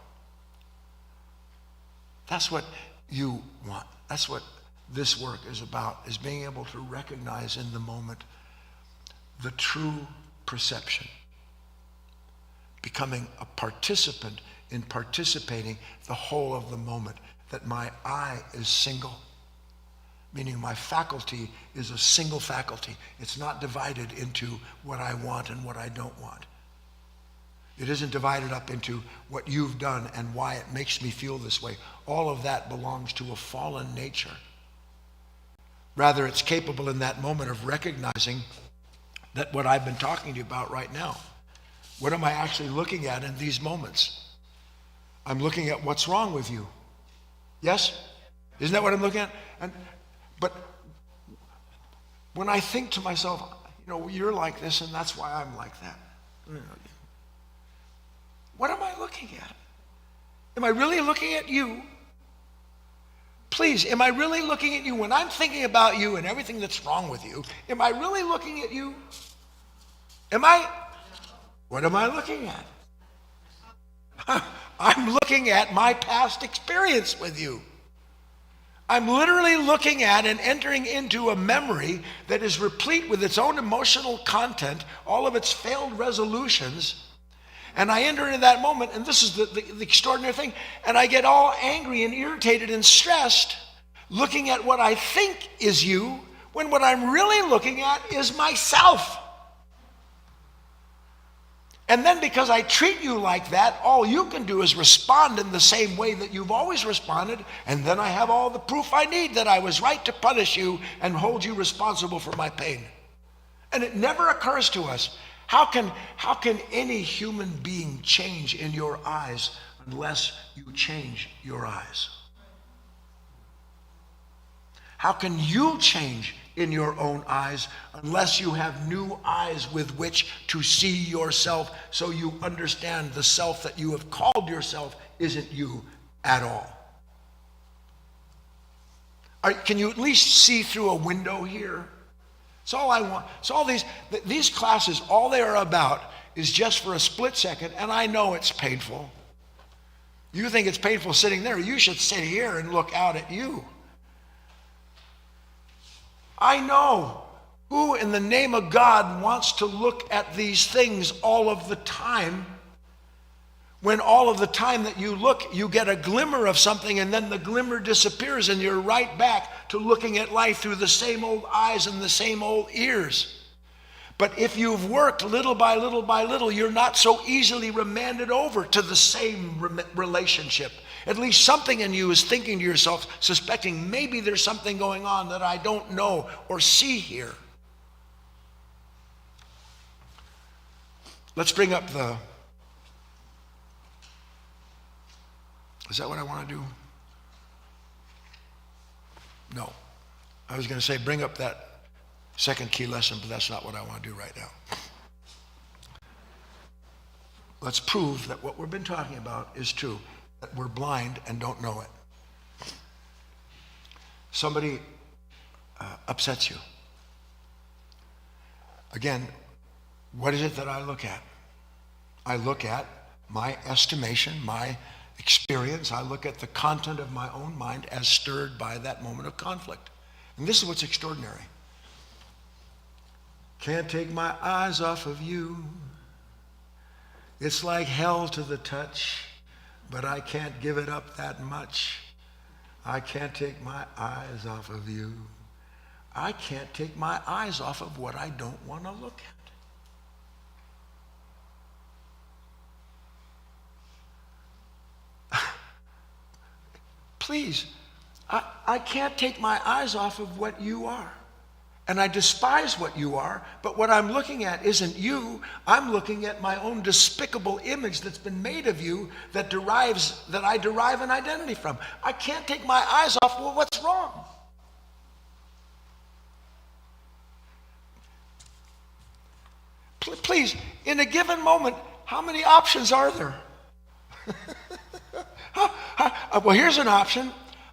S2: That's what you want. That's what this work is about, is being able to recognize in the moment the true perception. Becoming a participant in participating the whole of the moment. That my I is single. Meaning my faculty is a single faculty. It's not divided into what I want and what I don't want. It isn't divided up into what you've done and why it makes me feel this way. All of that belongs to a fallen nature. Rather, it's capable in that moment of recognizing that what I've been talking to you about right now, what am I actually looking at in these moments? I'm looking at what's wrong with you. Yes? Isn't that what I'm looking at? But when I think to myself, you're like this and that's why I'm like that. What am I looking at? Am I really looking at you? Please, am I really looking at you? When I'm thinking about you and everything that's wrong with you, am I really looking at you? Am I? What am I looking at? I'm looking at my past experience with you. I'm literally looking at and entering into a memory that is replete with its own emotional content, all of its failed resolutions. And I enter into that moment, and this is the extraordinary thing, and I get all angry and irritated and stressed looking at what I think is you, when what I'm really looking at is myself. And then because I treat you like that, all you can do is respond in the same way that you've always responded, and then I have all the proof I need that I was right to punish you and hold you responsible for my pain. And it never occurs to us, how can any human being change in your eyes unless you change your eyes? How can you change in your own eyes unless you have new eyes with which to see yourself, so you understand the self that you have called yourself isn't you at all? Can you at least see through a window here? It's all I want. So all these classes, all they are about is just for a split second, and I know it's painful. You think it's painful sitting there. You should sit here and look out at you. I know who in the name of God wants to look at these things all of the time, when all of the time that you look, you get a glimmer of something, and then the glimmer disappears and you're right back to looking at life through the same old eyes and the same old ears. But if you've worked little by little by little, you're not so easily remanded over to the same relationship. At least something in you is thinking to yourself, suspecting maybe there's something going on that I don't know or see here. Let's bring up the... Is that what I want to do? No. I was going to say bring up that second key lesson, but that's not what I want to do right now. Let's prove that what we've been talking about is true, that we're blind and don't know it. Somebody upsets you. Again, what is it that I look at? I look at my estimation, my experience. I look at the content of my own mind as stirred by that moment of conflict. And this is what's extraordinary. Can't take my eyes off of you. It's like hell to the touch, but I can't give it up that much. I can't take my eyes off of you. I can't take my eyes off of what I don't want to look at. Please, I can't take my eyes off of what you are. And I despise what you are, but what I'm looking at isn't you. I'm looking at my own despicable image that's been made of you that I derive an identity from. I can't take my eyes off, well, what's wrong? Please, in a given moment, how many options are there? Well, here's an option.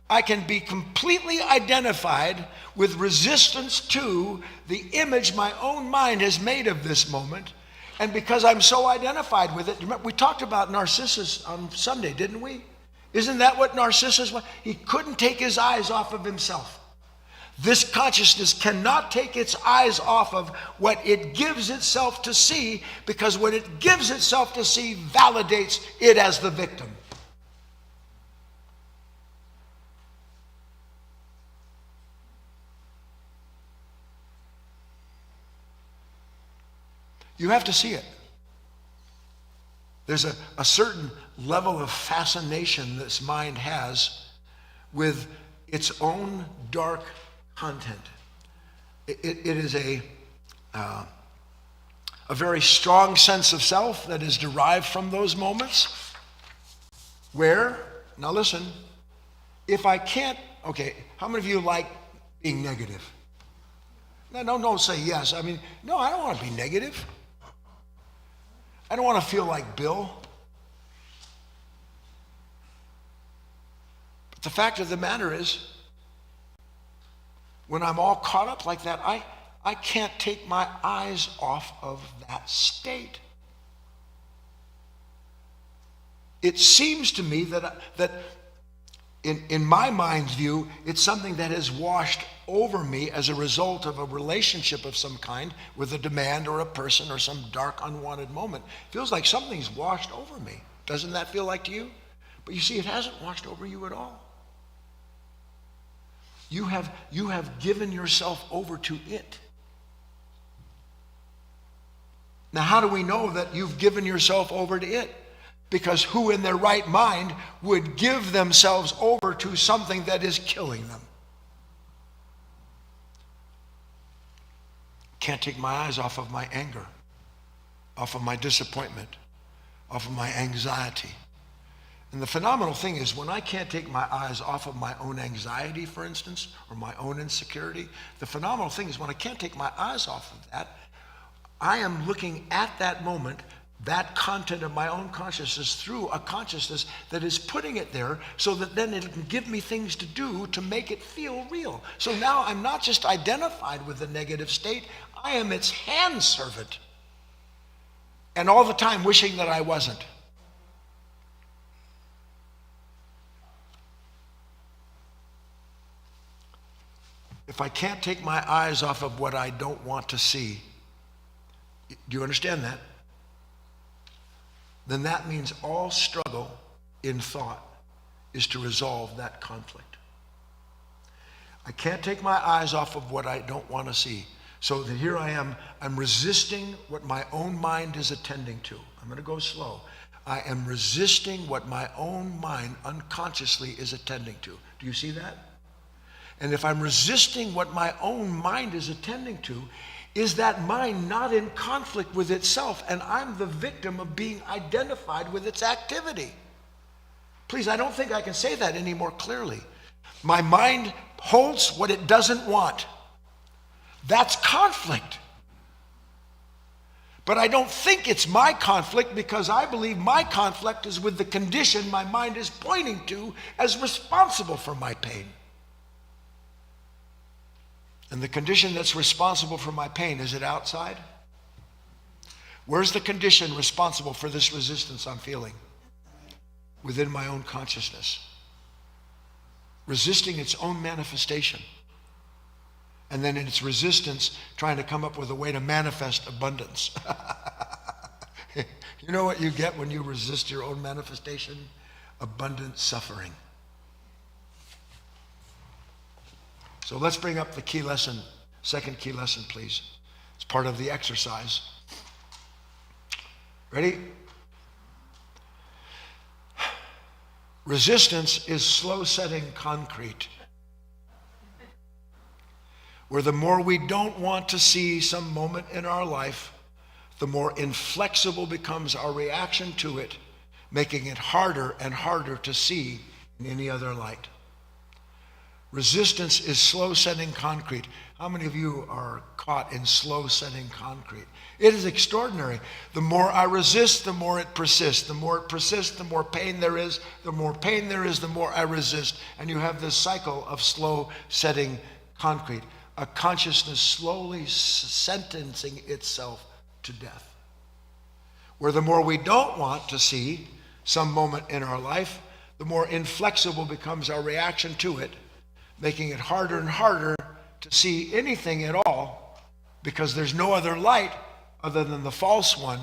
S2: I can be completely identified with resistance to the image my own mind has made of this moment. And because I'm so identified with it, remember, we talked about Narcissus on Sunday, didn't we? Isn't that what Narcissus was? He couldn't take his eyes off of himself. This consciousness cannot take its eyes off of what it gives itself to see, because what it gives itself to see validates it as the victim. You have to see it. There's a certain level of fascination this mind has with its own dark content. It is a very strong sense of self that is derived from those moments where, now listen, if I can't, okay, how many of you like being negative? No, don't say yes. I mean, no, I don't want to be negative. I don't want to feel like Bill. But the fact of the matter is, when I'm all caught up like that, I can't take my eyes off of that state. It seems to me that in my mind's view, it's something that has washed over me as a result of a relationship of some kind with a demand or a person or some dark, unwanted moment. It feels like something's washed over me. Doesn't that feel like to you? But you see, it hasn't washed over you at all. You have given yourself over to it. Now, how do we know that you've given yourself over to it? Because who in their right mind would give themselves over to something that is killing them? Can't take my eyes off of my anger, off of my disappointment, off of my anxiety. And the phenomenal thing is when I can't take my eyes off of my own anxiety, for instance, or my own insecurity, the phenomenal thing is when I can't take my eyes off of that, I am looking at that moment, that content of my own consciousness through a consciousness that is putting it there so that then it can give me things to do to make it feel real. So now I'm not just identified with the negative state, I am its hand servant. And all the time wishing that I wasn't. If I can't take my eyes off of what I don't want to see, do you understand that? Then that means all struggle in thought is to resolve that conflict. I can't take my eyes off of what I don't want to see. So that here I am, I'm resisting what my own mind is attending to. I'm going to go slow. I am resisting what my own mind unconsciously is attending to. Do you see that? And if I'm resisting what my own mind is attending to, is that mind not in conflict with itself, and I'm the victim of being identified with its activity? Please, I don't think I can say that any more clearly. My mind holds what it doesn't want. That's conflict. But I don't think it's my conflict because I believe my conflict is with the condition my mind is pointing to as responsible for my pain. And the condition that's responsible for my pain, is it outside? Where's the condition responsible for this resistance I'm feeling? Within my own consciousness. Resisting its own manifestation. And then in its resistance, trying to come up with a way to manifest abundance. You know what you get when you resist your own manifestation? Abundant suffering. So let's bring up the key lesson, second key lesson, please. It's part of the exercise. Ready? Resistance is slow-setting concrete, where the more we don't want to see some moment in our life, the more inflexible becomes our reaction to it, making it harder and harder to see in any other light. Resistance is slow-setting concrete. How many of you are caught in slow-setting concrete? It is extraordinary. The more I resist, the more it persists. The more it persists, the more pain there is. The more pain there is, the more I resist. And you have this cycle of slow-setting concrete. A consciousness slowly sentencing itself to death. Where the more we don't want to see some moment in our life, the more inflexible becomes our reaction to it, making it harder and harder to see anything at all because there's no other light other than the false one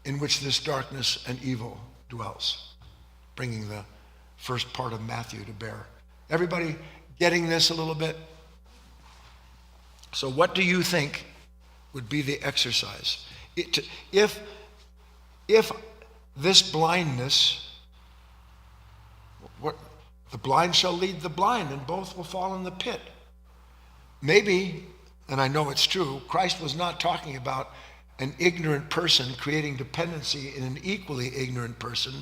S2: in which this darkness and evil dwells. Bringing the first part of Matthew to bear. Everybody getting this a little bit? So what do you think would be the exercise? If this blindness, the blind shall lead the blind, and both will fall in the pit. Maybe, and I know it's true, Christ was not talking about an ignorant person creating dependency in an equally ignorant person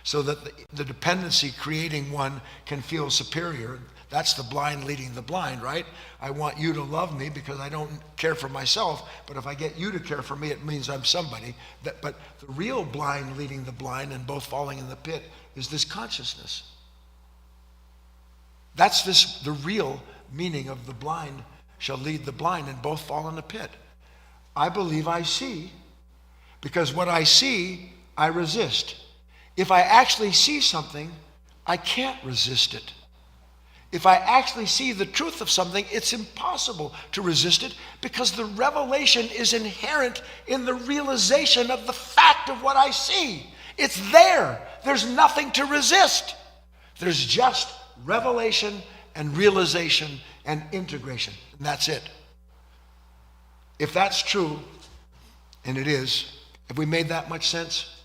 S2: so that the dependency creating one can feel superior. That's the blind leading the blind, right? I want you to love me because I don't care for myself, but if I get you to care for me, it means I'm somebody. But the real blind leading the blind and both falling in the pit is this consciousness. That's the real meaning of the blind shall lead the blind and both fall in the pit. I believe I see, because what I see, I resist. If I actually see something, I can't resist it. If I actually see the truth of something, it's impossible to resist it because the revelation is inherent in the realization of the fact of what I see. It's there. There's nothing to resist. There's just revelation and realization and integration. And that's it. If that's true, and it is, have we made that much sense?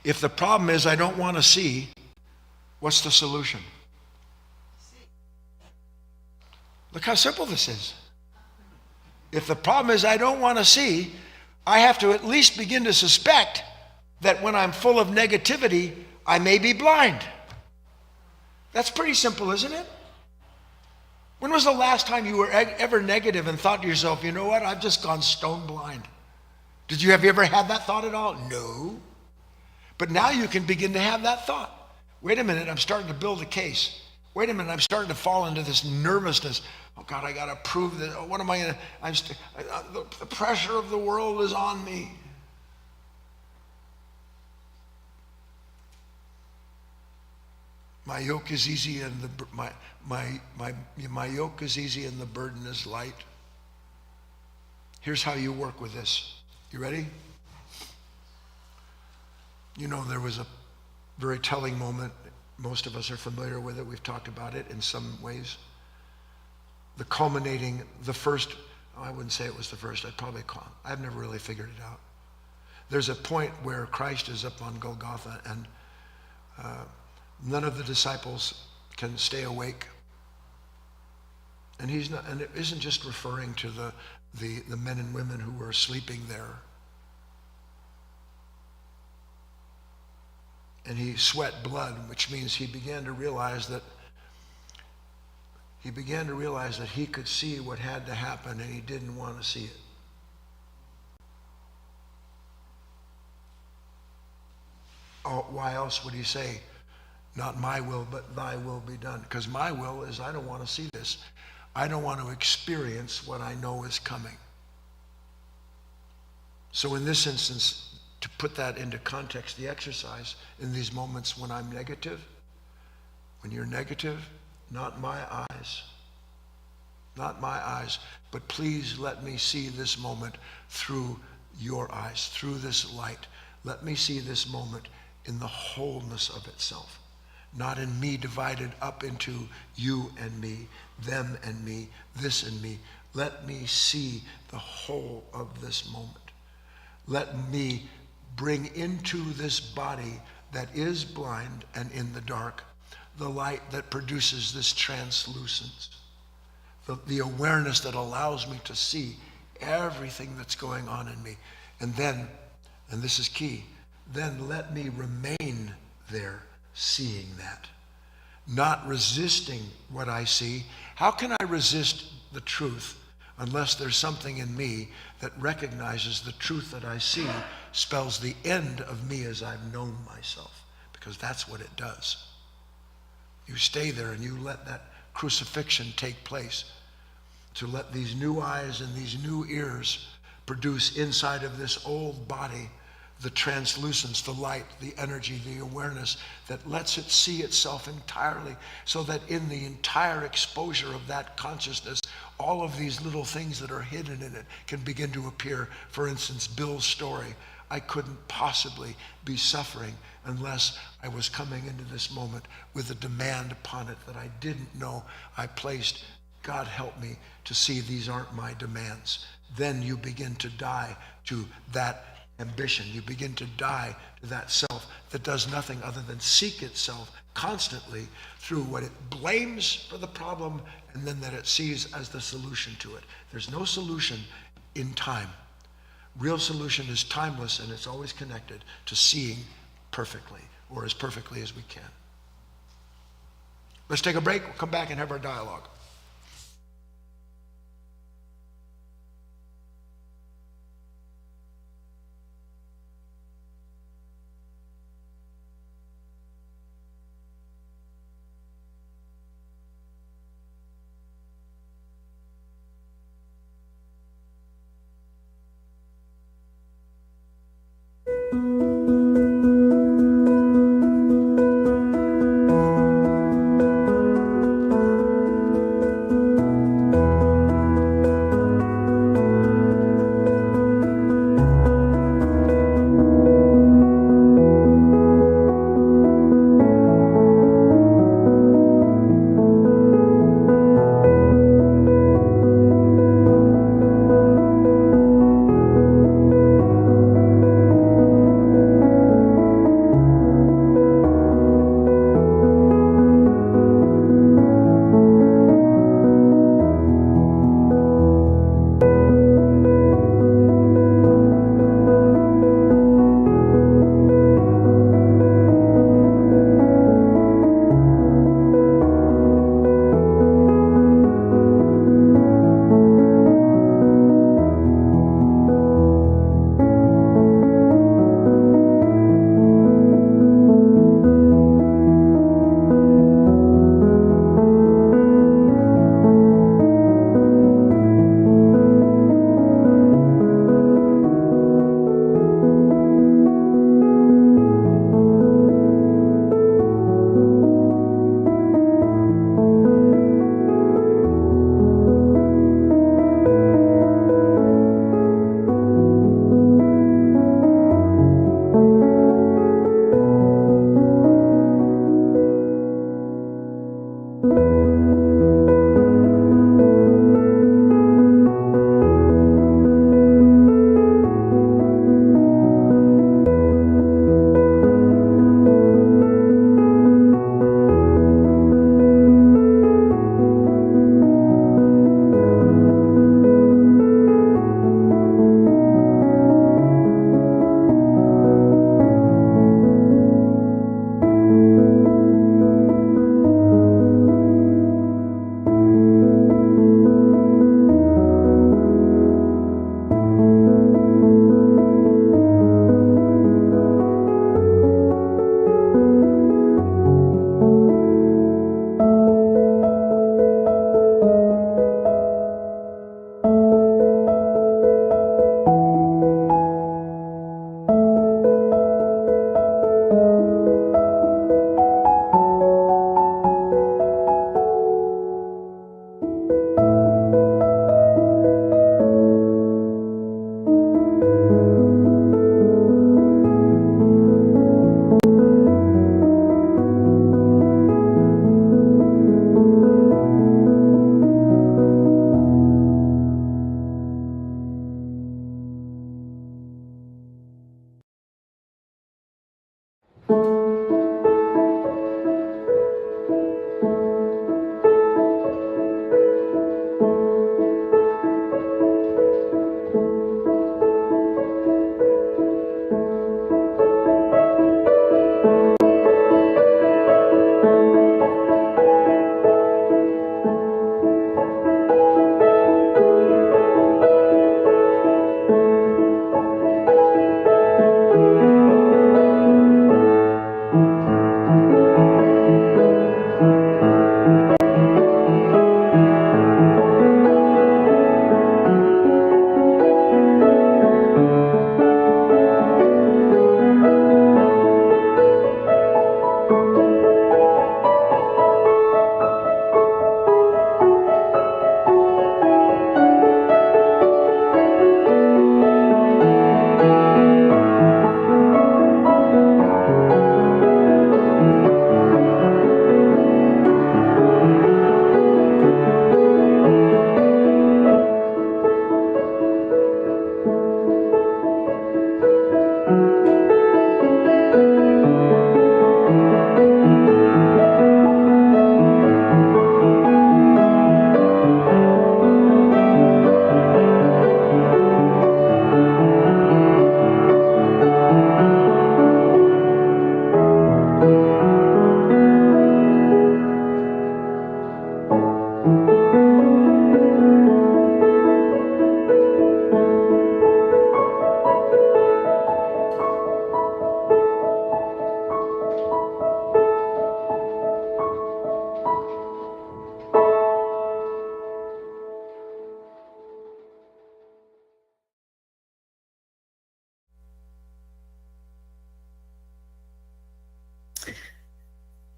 S2: If the problem is I don't want to see, what's the solution? Look how simple this is. If the problem is I don't want to see, I have to at least begin to suspect that when I'm full of negativity, I may be blind. That's pretty simple, isn't it? When was the last time you were ever negative and thought to yourself, you know what, I've just gone stone blind? Have you ever had that thought at all? No. But now you can begin to have that thought. Wait a minute, I'm starting to build a case. Wait a minute, I'm starting to fall into this nervousness. Oh God, I got to prove that. Oh, what am I going to, the pressure of the world is on me. My yoke is easy and my yoke is easy and the burden is light. Here's how you work with this. You ready? You know, there was a very telling moment. Most of us are familiar with it. We've talked about it in some ways. The culminating, I wouldn't say it was the first. I've never really figured it out. There's a point where Christ is up on Golgotha and none of the disciples can stay awake. And it isn't just referring to the men and women who were sleeping there. And he sweat blood, which means he began to realize that he could see what had to happen and he didn't want to see it. Oh, why else would he say, not my will, but thy will be done? Because my will is I don't want to see this. I don't want to experience what I know is coming. So in this instance, to put that into context, the exercise in these moments when I'm negative, when you're negative, not my eyes, but please let me see this moment through your eyes, through this light. Let me see this moment in the wholeness of itself, not in me divided up into you and me, them and me, this and me. Let me see the whole of this moment. Let me bring into this body that is blind and in the dark the light that produces this translucence, the awareness that allows me to see everything that's going on in me. And then, and this is key, then let me remain there seeing that, not resisting what I see. How can I resist the truth unless there's something in me that recognizes the truth that I see spells the end of me as I've known myself? Because that's what it does. You stay there and you let that crucifixion take place, to let these new eyes and these new ears produce inside of this old body the translucence, the light, the energy, the awareness that lets it see itself entirely, so that in the entire exposure of that consciousness, all of these little things that are hidden in it can begin to appear. For instance, Bill's story. I couldn't possibly be suffering unless I was coming into this moment with a demand upon it that I didn't know I placed. God help me to see these aren't my demands. Then you begin to die to that ambition. You begin to die to that self that does nothing other than seek itself constantly through what it blames for the problem and then that it sees as the solution to it. There's no solution in time. Real solution is timeless, and it's always connected to seeing perfectly, or as perfectly as we can. Let's take a break. We'll come back and have our dialogue.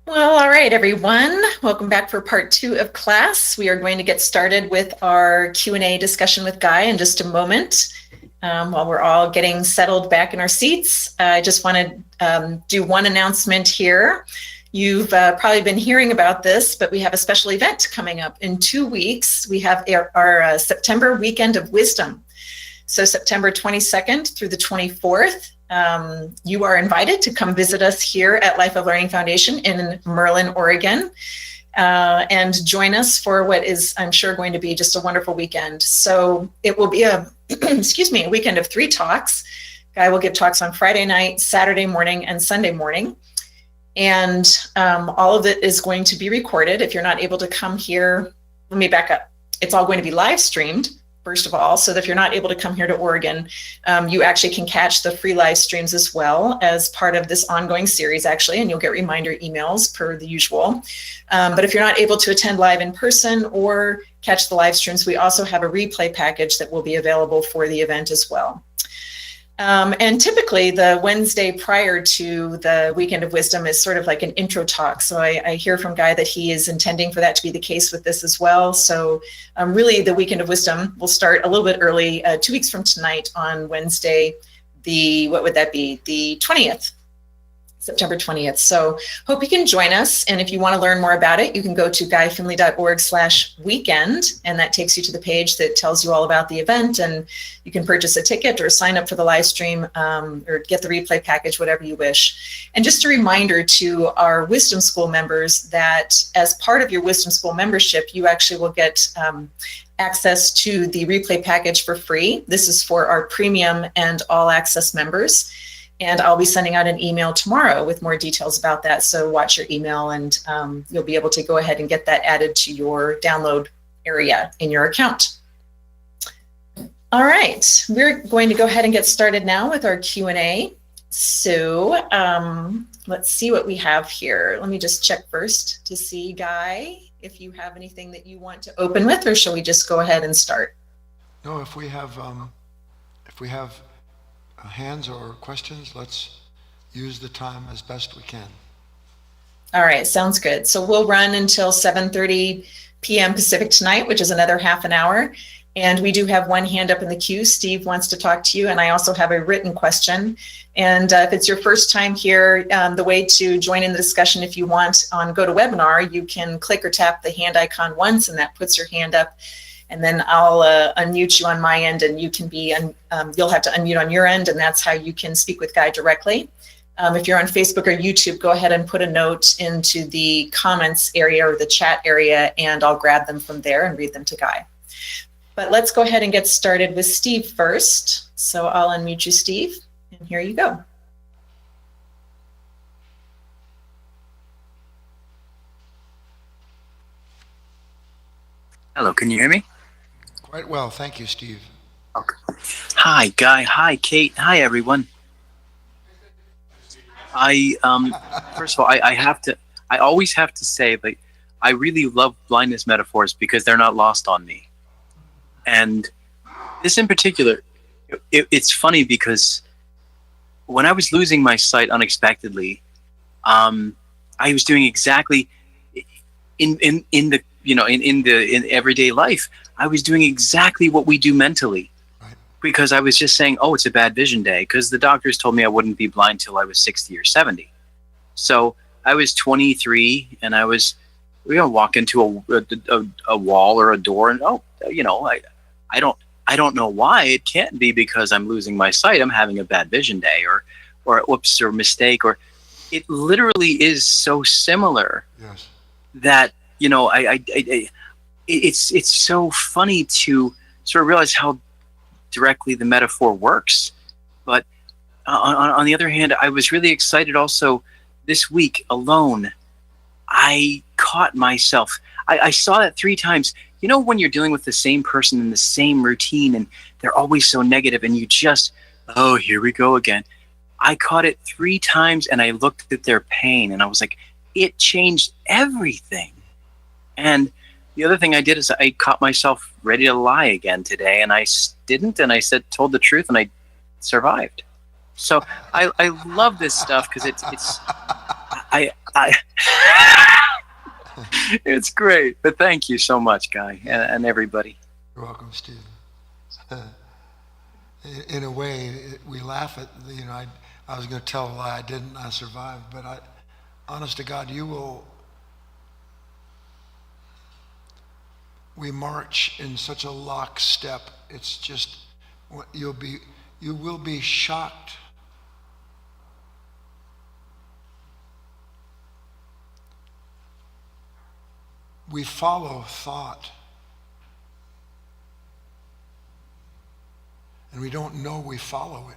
S1: Well, all right, everyone. Welcome back for part 2 of class. We are going to get started with our Q&A discussion with Guy in just a moment. While we're all getting settled back in our seats, I just want to do one announcement here. You've probably been hearing about this, but we have a special event coming up in 2 weeks. We have our September Weekend of Wisdom. So September 22nd through the 24th. You are invited to come visit us here at Life of Learning Foundation in Merlin, Oregon, and join us for what is, I'm sure, going to be just a wonderful weekend. So it will be a, a weekend of 3 talks. Guy will give talks on Friday night, Saturday morning, and Sunday morning. And all of it is going to be recorded. If you're not able to come here, let me back up. It's all going to be live streamed, first of all, so that if you're not able to come here to Oregon, you actually can catch the free live streams as well as part of this ongoing series, actually, and you'll get reminder emails per the usual. But if you're not able to attend live in person or catch the live streams, we also have a replay package that will be available for the event as well. And typically the Wednesday prior to the Weekend of Wisdom is sort of like an intro talk. So I hear from Guy that he is intending for that to be the case with this as well. So really the Weekend of Wisdom will start a little bit early, 2 weeks from tonight on Wednesday, what would that be? The 20th. September 20th. So hope you can join us. And if you want to learn more about it, you can go to guyfinley.org/weekend. And that takes you to the page that tells you all about the event. And you can purchase a ticket or sign up for the live stream or get the replay package, whatever you wish. And just a reminder to our Wisdom School members that as part of your Wisdom School membership, you actually will get access to the replay package for free. This is for our premium and all access members. And I'll be sending out an email tomorrow with more details about that. So watch your email and you'll be able to go ahead and get that added to your download area in your account. All right, we're going to go ahead and get started now with our Q&A. So let's see what we have here. Let me just check first to see, Guy, if you have anything that you want to open with, or shall we just go ahead and start?
S2: No, if we have hands or questions, let's use the time as best we can.
S1: All right, sounds good. So we'll run until 7:30 p.m. Pacific tonight, which is another half an hour. And we do have one hand up in the queue. Steve wants to talk to you, and I also have a written question. And if it's your first time here, the way to join in the discussion, if you want, on GoToWebinar, you can click or tap the hand icon once, and that puts your hand up. And then I'll unmute you on my end, and you can be, you'll have to unmute on your end, and that's how you can speak with Guy directly. If you're on Facebook or YouTube, go ahead and put a note into the comments area or the chat area, and I'll grab them from there and read them to Guy. But let's go ahead and get started with Steve first. So I'll unmute you, Steve, and here you go.
S5: Hello, can you hear me?
S2: Quite well, thank you, Steve.
S5: Okay. Hi, Guy. Hi, Kate. Hi, everyone. First of all, I always have to say that I really love blindness metaphors because they're not lost on me. And this in particular, it's funny because when I was losing my sight unexpectedly, I was doing exactly in everyday life, I was doing exactly what we do mentally. Right. Because I was just saying, oh, it's a bad vision day, because the doctors told me I wouldn't be blind till I was 60 or 70. So I was 23 and I was, walk into a wall or a door and, I don't know why. It can't be because I'm losing my sight. I'm having a bad vision day or oops, or mistake, or it literally is so similar. Yes. That, it's so funny to sort of realize how directly the metaphor works. But on the other hand, I was really excited also this week alone. I caught myself. I saw that 3 times. You know, when you're dealing with the same person in the same routine and they're always so negative and you just, oh, here we go again. I caught it 3 times and I looked at their pain and I was like, it changed everything. And the other thing I did is I caught myself ready to lie again today, and I didn't, and I told the truth, and I survived. So I love this stuff because it's I it's great, but thank you so much, Guy, and everybody.
S2: You're welcome, Steve. In a way, we laugh at, I was going to tell a lie, I didn't, I survived, but honest to God, we march in such a lockstep, it's just, you will be shocked. We follow thought. And we don't know we follow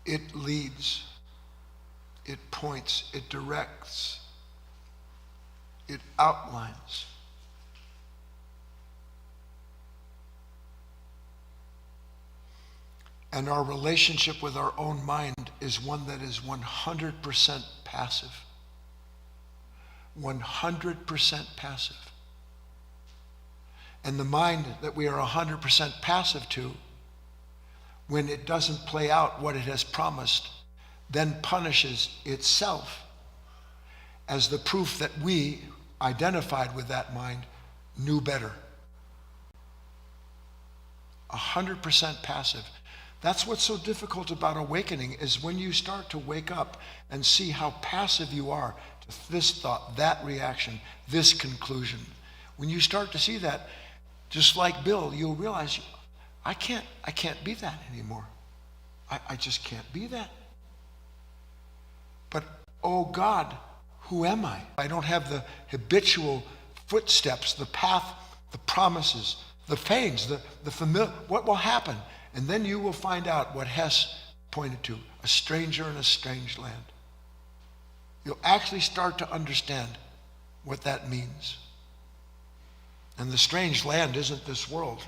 S2: it. It leads, it points, it directs, it outlines. And our relationship with our own mind is one that is 100% passive. 100% passive. And the mind that we are 100% passive to, when it doesn't play out what it has promised, then punishes itself as the proof that we, identified with that mind, knew better. 100% passive. That's what's so difficult about awakening, is when you start to wake up and see how passive you are to this thought, that reaction, this conclusion. When you start to see that, just like Bill, you'll realize, I can't be that anymore. I just can't be that. But, oh God, who am I? I don't have the habitual footsteps, the path, the promises, the things, the familiar. What will happen? And then you will find out what Hess pointed to, a stranger in a strange land. You'll actually start to understand what that means. And the strange land isn't this world.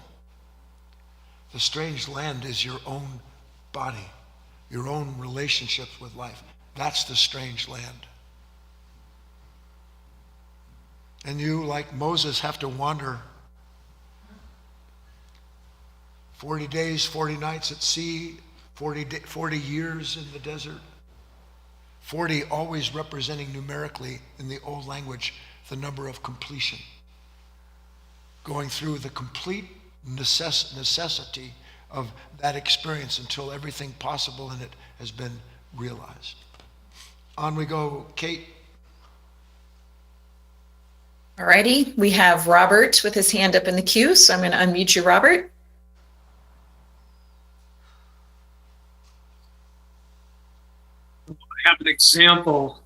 S2: The strange land is your own body, your own relationships with life. That's the strange land. And you, like Moses, have to wander 40 days, 40 nights at sea, 40 years in the desert. 40 always representing numerically in the old language the number of completion. Going through the complete necessity of that experience until everything possible in it has been realized. On we go, Kate.
S1: Alrighty, we have Robert with his hand up in the queue, so I'm going to unmute you, Robert.
S6: I have an example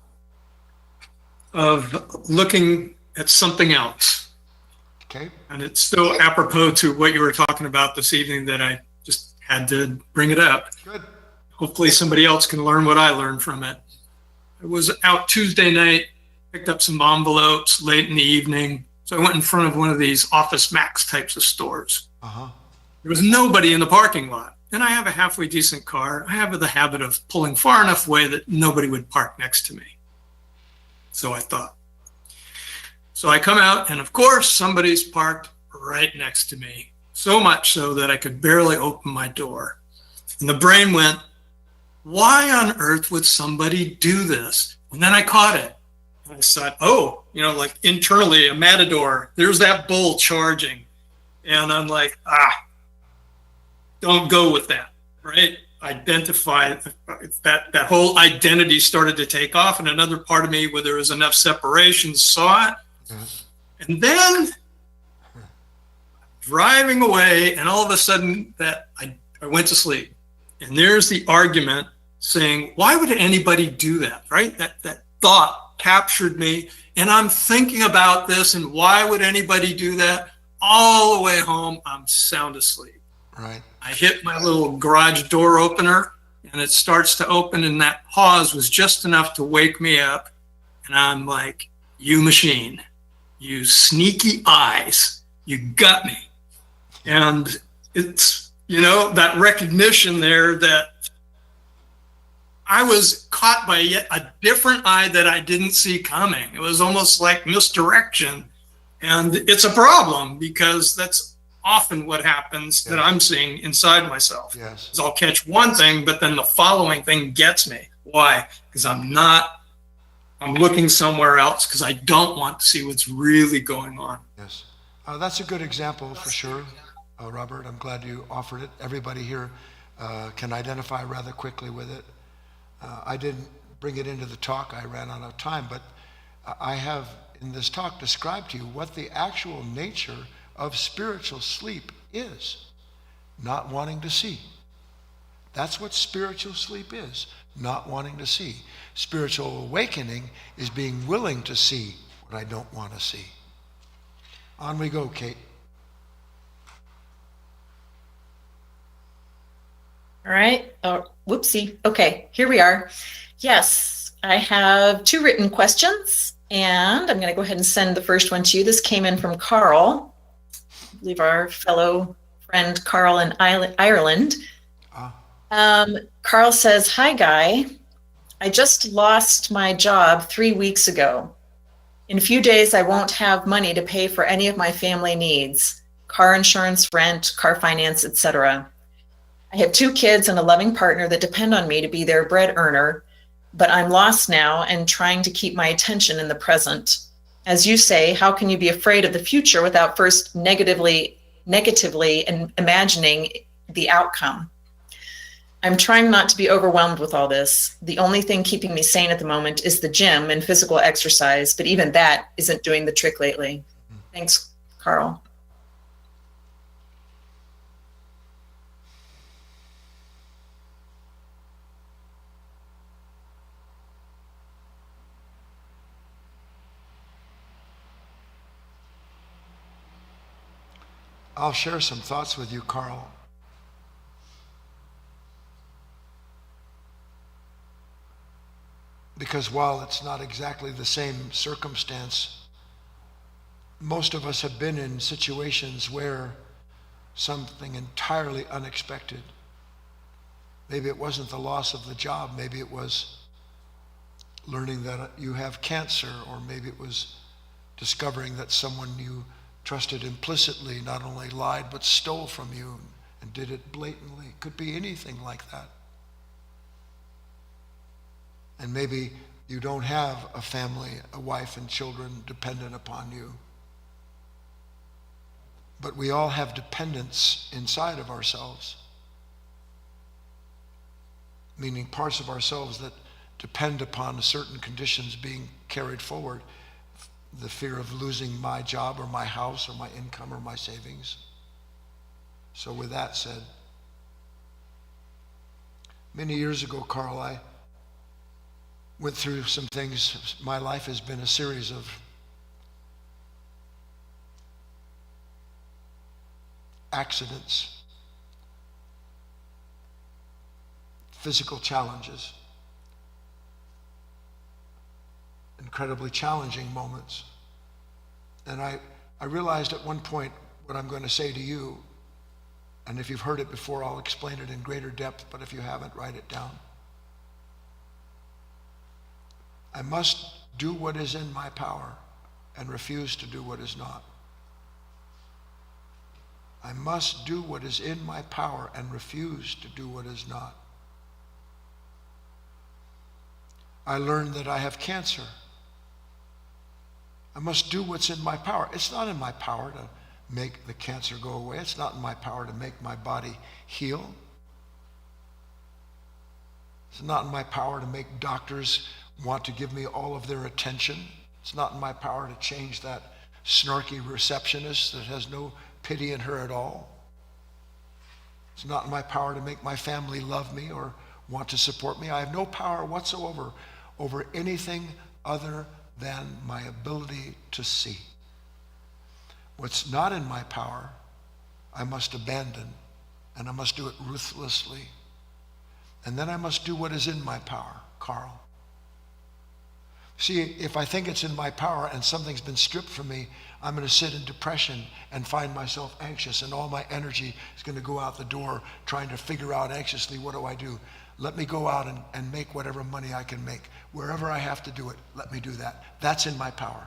S6: of looking at something else.
S2: Okay.
S6: And it's so apropos to what you were talking about this evening that I just had to bring it up.
S2: Good.
S6: Hopefully somebody else can learn what I learned from it. I was out Tuesday night, picked up some envelopes late in the evening. So I went in front of one of these Office Max types of stores.
S2: Uh-huh.
S6: There was nobody in the parking lot. And I have a halfway decent car. I have the habit of pulling far enough away that nobody would park next to me. So I thought. So I come out, and of course, somebody's parked right next to me. So much so that I could barely open my door. And the brain went, why on earth would somebody do this? And then I caught it. And I thought, oh, like internally, a matador, there's that bull charging. And I'm like, don't go with that, right? Identify that whole identity started to take off, and another part of me, where there was enough separation, saw it.
S2: Yes.
S6: And then driving away, and all of a sudden that I went to sleep. And there's the argument saying, why would anybody do that, right? That thought captured me, and I'm thinking about this, and why would anybody do that? All the way home, I'm sound asleep.
S2: Right.
S6: I hit my little garage door opener, and it starts to open, and that pause was just enough to wake me up. And I'm like, you machine, you sneaky eyes, you got me. And it's, that recognition there that I was caught by yet a different eye that I didn't see coming. It was almost like misdirection. And it's a problem, because that's often what happens that I'm seeing inside myself.
S2: Yes.
S6: Is I'll catch one thing, but then the following thing gets me. Why? Because I'm looking somewhere else because I don't want to see what's really going on.
S2: Yes. That's a good example for sure, Robert. I'm glad you offered it. Everybody here can identify rather quickly with it. I didn't bring it into the talk. I ran out of time, but I have in this talk described to you what the actual nature of spiritual sleep is. Not wanting to see. That's what spiritual sleep is, not wanting to see. Spiritual awakening is being willing to see what I don't want to see. On we go, Kate.
S7: All right. Oh, whoopsie. Okay, here we are. Yes, I have 2 written questions, and I'm going to go ahead and send the first one to you. This came in from Carl, I believe our fellow friend Carl in Ireland. Carl says, "Hi, Guy. I just lost my job 3 weeks ago. In a few days, I won't have money to pay for any of my family needs, car insurance, rent, car finance, etc. I have 2 kids and a loving partner that depend on me to be their bread earner, but I'm lost now and trying to keep my attention in the present. As you say, how can you be afraid of the future without first negatively imagining the outcome? I'm trying not to be overwhelmed with all this. The only thing keeping me sane at the moment is the gym and physical exercise, but even that isn't doing the trick lately." Thanks, Carl.
S2: I'll share some thoughts with you, Carl. Because while it's not exactly the same circumstance, most of us have been in situations where something entirely unexpected, maybe it wasn't the loss of the job, maybe it was learning that you have cancer, or maybe it was discovering that someone you trusted implicitly not only lied but stole from you and did it blatantly. It could be anything like that. And maybe you don't have a family, a wife and children dependent upon you. But we all have dependence inside of ourselves, meaning parts of ourselves that depend upon certain conditions being carried forward. The fear of losing my job or my house or my income or my savings. So with that said, many years ago, Carl, I went through some things. My life has been a series of accidents, physical challenges, incredibly challenging moments. And I realized at one point what I'm going to say to you, and if you've heard it before, I'll explain it in greater depth, but if you haven't, write it down. I must do what is in my power and refuse to do what is not. I must do what is in my power and refuse to do what is not. I learned that I have cancer. I must do what's in my power. It's not in my power to make the cancer go away. It's not in my power to make my body heal. It's not in my power to make doctors want to give me all of their attention. It's not in my power to change that snarky receptionist that has no pity in her at all. It's not in my power to make my family love me or want to support me. I have no power whatsoever over anything other than my ability to see. What's not in my power, I must abandon, and I must do it ruthlessly. And then I must do what is in my power, Carl. See, if I think it's in my power and something's been stripped from me, I'm going to sit in depression and find myself anxious, and all my energy is going to go out the door trying to figure out anxiously, what do I do? Let me go out and make whatever money I can make. Wherever I have to do it, let me do that. That's in my power.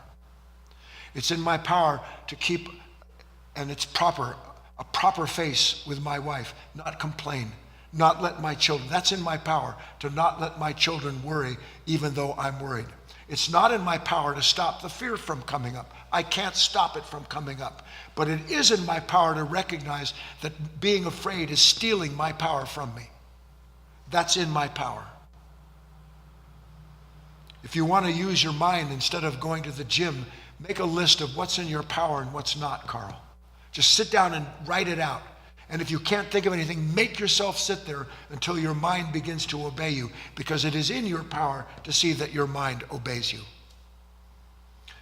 S2: It's in my power to keep, and it's proper a proper face with my wife, not complain, not let my children, that's in my power, to not let my children worry even though I'm worried. It's not in my power to stop the fear from coming up. I can't stop it from coming up. But it is in my power to recognize that being afraid is stealing my power from me. That's in my power. If you want to use your mind instead of going to the gym, make a list of what's in your power and what's not, Carl. Just sit down and write it out. And if you can't think of anything, make yourself sit there until your mind begins to obey you, because it is in your power to see that your mind obeys you.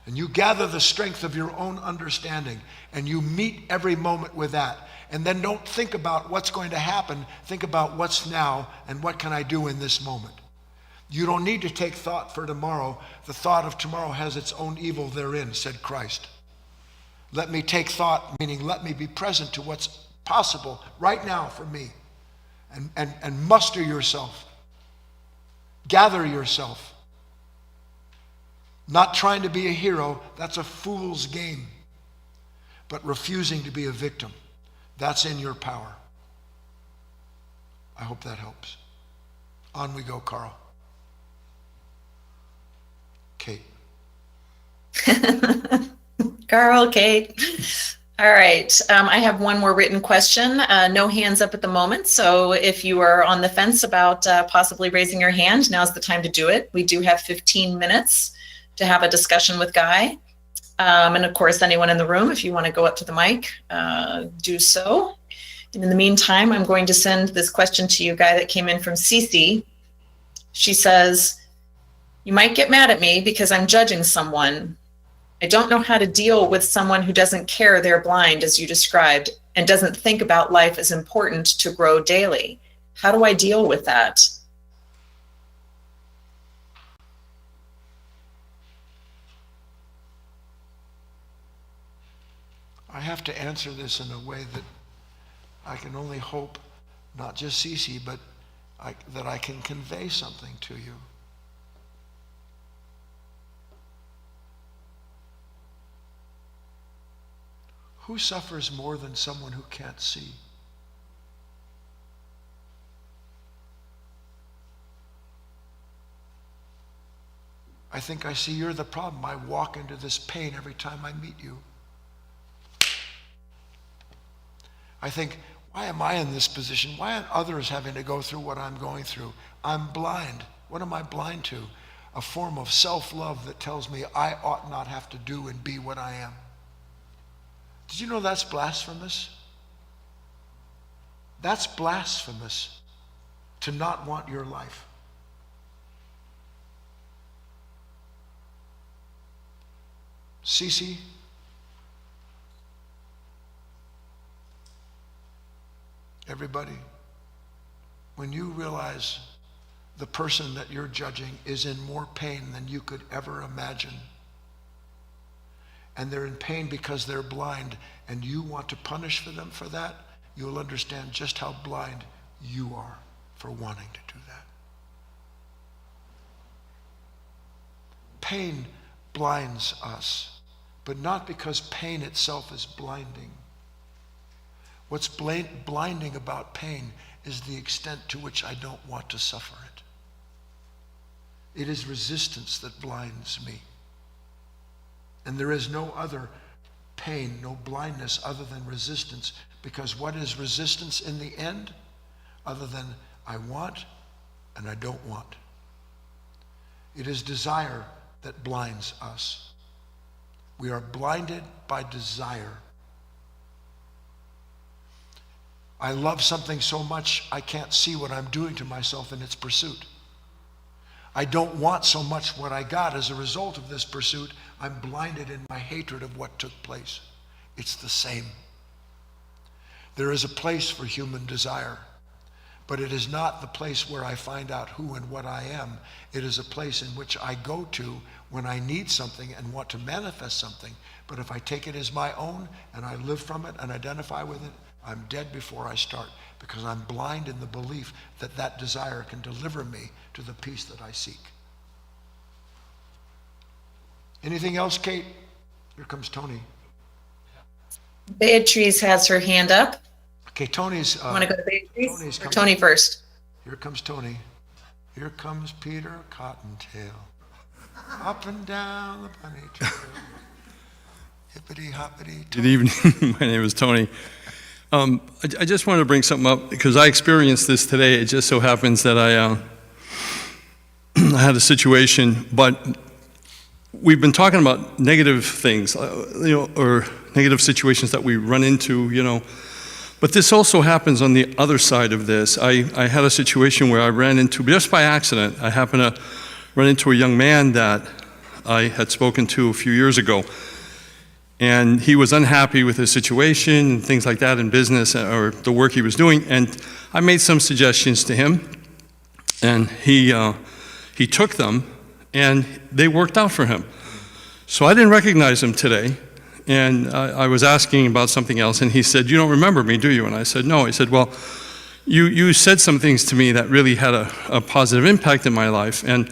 S2: And you gather the strength of your own understanding, and you meet every moment with that. And then don't think about what's going to happen. Think about what's now and what can I do in this moment. You don't need to take thought for tomorrow. The thought of tomorrow has its own evil therein, said Christ. Let me take thought, meaning let me be present to what's possible right now for me, and muster yourself, gather yourself. Not trying to be a hero, that's a fool's game, but refusing to be a victim, that's in your power. I hope that helps. On we go, Carl. Kate.
S7: Carl, Kate. All right. I have one more written question. No hands up at the moment. So if you are on the fence about possibly raising your hand, now's the time to do it. We do have 15 minutes to have a discussion with Guy. And of course, anyone in the room, if you want to go up to the mic, do so. And in the meantime, I'm going to send this question to you, Guy, that came in from Cece. She says, you might get mad at me because I'm judging someone. I don't know how to deal with someone who doesn't care they're blind, as you described, and doesn't think about life as important to grow daily. How do I deal with that?
S2: I have to answer this in a way that I can only hope, not just Cece, but that I can convey something to you. Who suffers more than someone who can't see? I think I see you're the problem. I walk into this pain every time I meet you. I think, why am I in this position? Why aren't others having to go through what I'm going through? I'm blind. What am I blind to? A form of self-love that tells me I ought not have to do and be what I am. Did you know that's blasphemous? That's blasphemous to not want your life. Cece, everybody, when you realize the person that you're judging is in more pain than you could ever imagine, and they're in pain because they're blind, and you want to punish for them for that, you'll understand just how blind you are for wanting to do that. Pain blinds us, but not because pain itself is blinding. What's blinding about pain is the extent to which I don't want to suffer it. It is resistance that blinds me. And there is no other pain, no blindness other than resistance, because what is resistance in the end other than I want and I don't want? It is desire that blinds us. We are blinded by desire. I love something so much I can't see what I'm doing to myself in its pursuit. I don't want so much what I got as a result of this pursuit. I'm blinded in my hatred of what took place. It's the same. There is a place for human desire, but it is not the place where I find out who and what I am. It is a place in which I go to when I need something and want to manifest something. But if I take it as my own and I live from it and identify with it, I'm dead before I start, because I'm blind in the belief that that desire can deliver me to the peace that I seek. Anything else, Kate? Here comes Tony.
S7: Beatrice has her hand up.
S2: Okay, Tony's.
S7: Want to go to Beatrice
S2: Tony's
S7: or
S2: coming.
S7: Tony first?
S2: Here comes Tony. Here comes Peter Cottontail. Up and down the bunny trail. Hippity hoppity.
S8: Good evening. My name is Tony. I just wanted to bring something up because I experienced this today. It just so happens that I had a situation, but we've been talking about negative things, or negative situations that we run into, But this also happens on the other side of this. I had a situation where I ran into, just by accident, I happened to run into a young man that I had spoken to a few years ago. And he was unhappy with his situation and things like that in business or the work he was doing. And I made some suggestions to him, and he took them, and they worked out for him. So I didn't recognize him today. And I was asking about something else, and he said, "You don't remember me, do you?" And I said, "No." He said, "Well, you said some things to me that really had a positive impact in my life, and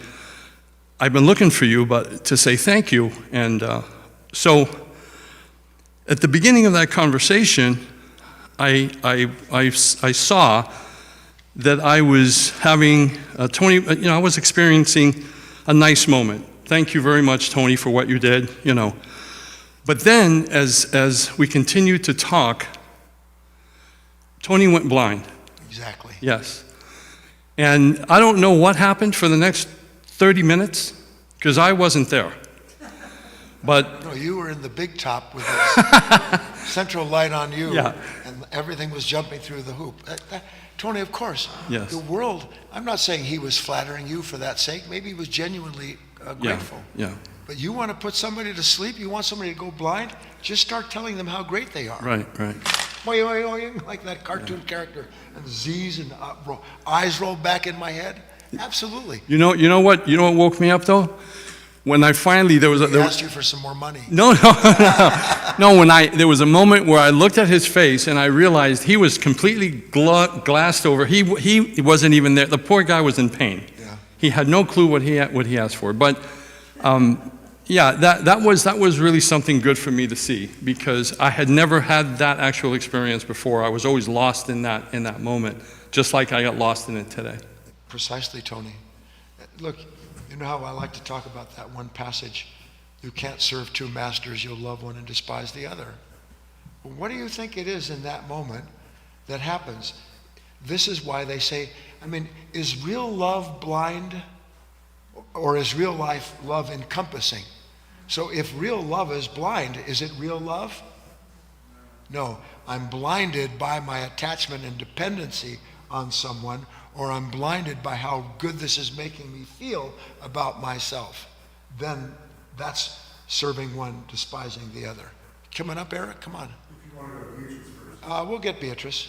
S8: I've been looking for you, but to say thank you." And so at the beginning of that conversation, I saw that I was having, I was experiencing a nice moment. Thank you very much, Tony, for what you did, But then, as we continued to talk, Tony went blind.
S2: Exactly.
S8: Yes. And I don't know what happened for the next 30 minutes, because I wasn't there. But
S2: No, you were in the big top with the central light on you,
S8: Yeah.
S2: and everything was jumping through the hoop. Tony, of course,
S8: Yes.
S2: the world, I'm not saying he was flattering you for that sake. Maybe he was genuinely grateful.
S8: Yeah,
S2: But you want to put somebody to sleep? You want somebody to go blind? Just start telling them how great they are.
S8: right.
S2: Boing, boing, boing, like that cartoon character, and Z's and eyes roll back in my head. Absolutely.
S8: You know what woke me up though? When I finally,
S2: He asked you for some more money.
S8: No. There was a moment where I looked at his face and I realized he was completely glassed over. He wasn't even there. The poor guy was in pain.
S2: Yeah.
S8: He had no clue what he asked for. But that was really something good for me to see, because I had never had that actual experience before. I was always lost in that moment, just like I got lost in it today.
S2: Precisely, Tony. Look, you know how I like to talk about that one passage, you can't serve two masters, you'll love one and despise the other. Well, what do you think it is in that moment that happens? This is why they say, is real love blind, or is real life love encompassing? So if real love is blind, is it real love? No, I'm blinded by my attachment and dependency on someone, or I'm blinded by how good this is making me feel about myself. Then that's serving one, despising the other. Coming up, Eric, come on.
S9: If you want to go to Beatrice first.
S2: We'll get Beatrice.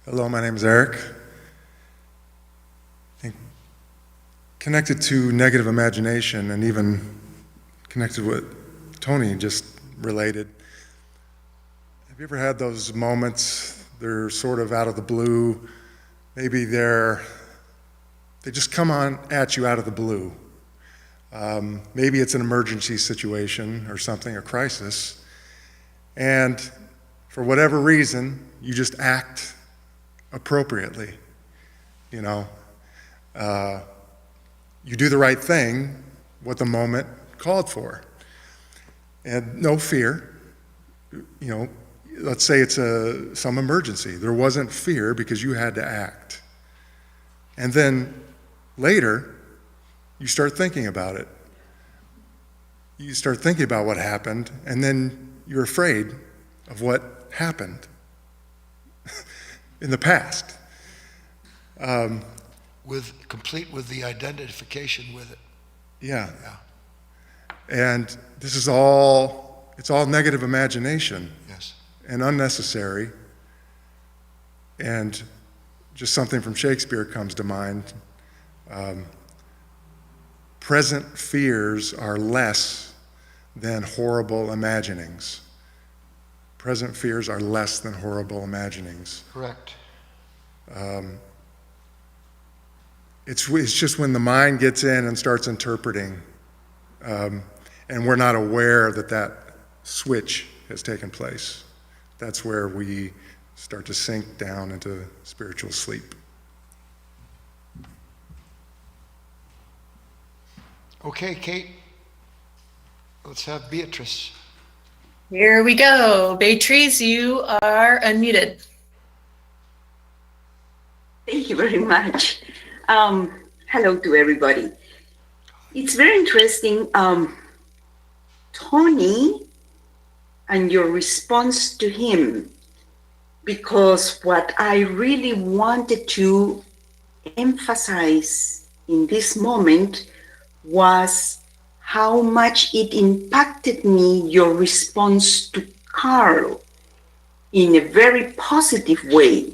S9: Hello, my name is Eric. I think connected to negative imagination, and even connected with Tony just related. Have you ever had those moments, they're sort of out of the blue, maybe they just come on at you out of the blue. Maybe it's an emergency situation or something, a crisis, and for whatever reason, you just act appropriately. You do the right thing, what the moment called for. And no fear. Let's say it's some emergency. There wasn't fear because you had to act. And then later, you start thinking about it. You start thinking about what happened, and then you're afraid of what happened in the past.
S2: Complete with the identification with it.
S9: Yeah. And this is it's all negative imagination.
S2: Yes.
S9: And unnecessary. And just something from Shakespeare comes to mind. Present fears are less than horrible imaginings. Present fears are less than horrible imaginings.
S2: Correct.
S9: It's just when the mind gets in and starts interpreting, and we're not aware that that switch has taken place. That's where we start to sink down into spiritual sleep.
S2: Okay, Kate, let's have Beatrice.
S7: Here we go. Beatrice, you are unmuted.
S10: Thank you very much. Hello to everybody. It's very interesting, Tony, and your response to him, because what I really wanted to emphasize in this moment was how much it impacted me, your response to Carl, in a very positive way.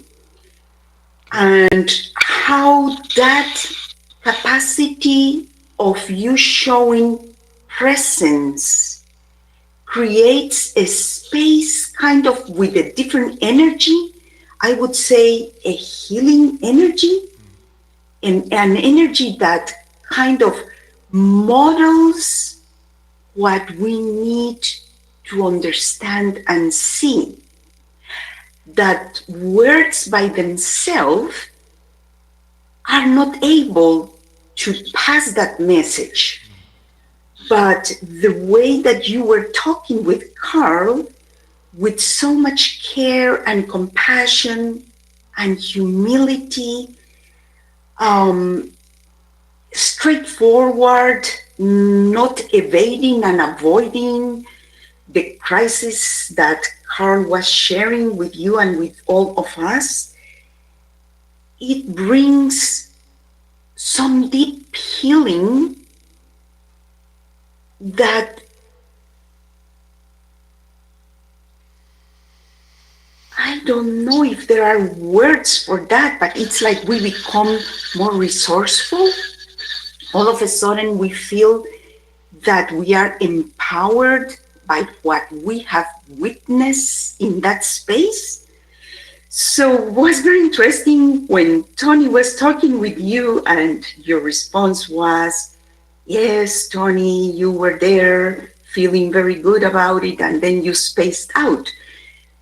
S10: And how that capacity of you showing presence creates a space kind of with a different energy. I would say a healing energy, and an energy that kind of models what we need to understand and see. That words by themselves are not able to pass that message. But the way that you were talking with Carl, with so much care and compassion and humility, straightforward, not evading and avoiding the crisis that Carl was sharing with you and with all of us, it brings some deep healing that I don't know if there are words for that, but it's like we become more resourceful. All of a sudden we feel that we are empowered by what we have witnessed in that space. So it was very interesting when Tony was talking with you and your response was, yes, Tony, you were there feeling very good about it, and then you spaced out.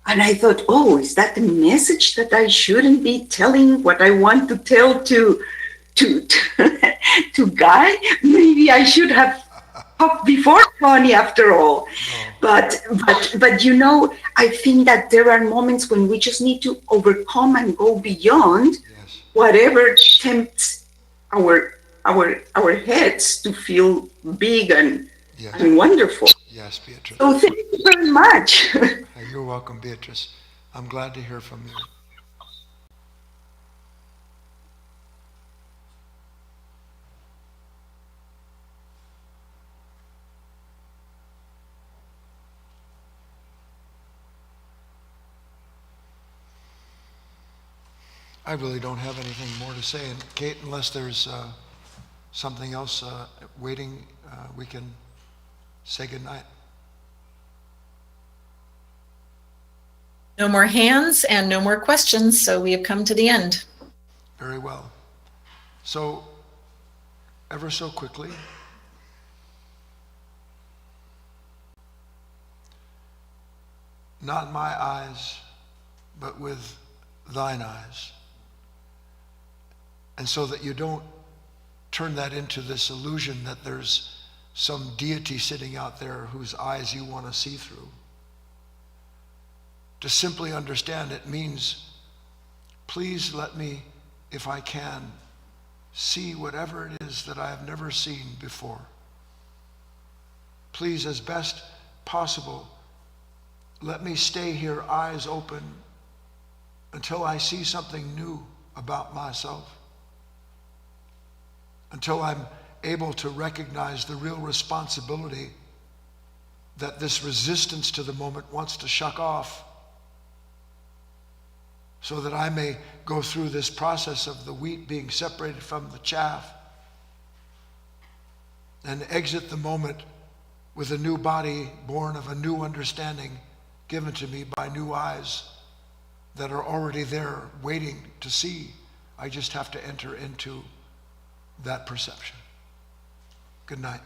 S10: And I thought, oh, is that the message that I shouldn't be telling what I want to tell to Guy? Maybe I should have talked before Tony after all. But you know, I think that there are moments when we just need to overcome and go beyond whatever tempts our heads to feel big and wonderful.
S2: Yes, Beatrice.
S10: So thank you very much.
S2: You're welcome, Beatrice. I'm glad to hear from you. I really don't have anything more to say. And Kate, unless there's something else waiting, we can say goodnight.
S7: No more hands and no more questions, so we have come to the end.
S2: Very well. So, ever so quickly, not my eyes, but with thine eyes. And so that you don't turn that into this illusion that there's some deity sitting out there whose eyes you want to see through. To simply understand it means, please let me, if I can, see whatever it is that I have never seen before. Please, as best possible, let me stay here eyes open until I see something new about myself, until I'm able to recognize the real responsibility that this resistance to the moment wants to shuck off, so that I may go through this process of the wheat being separated from the chaff and exit the moment with a new body born of a new understanding given to me by new eyes that are already there waiting to see. I just have to enter into that perception. Good night.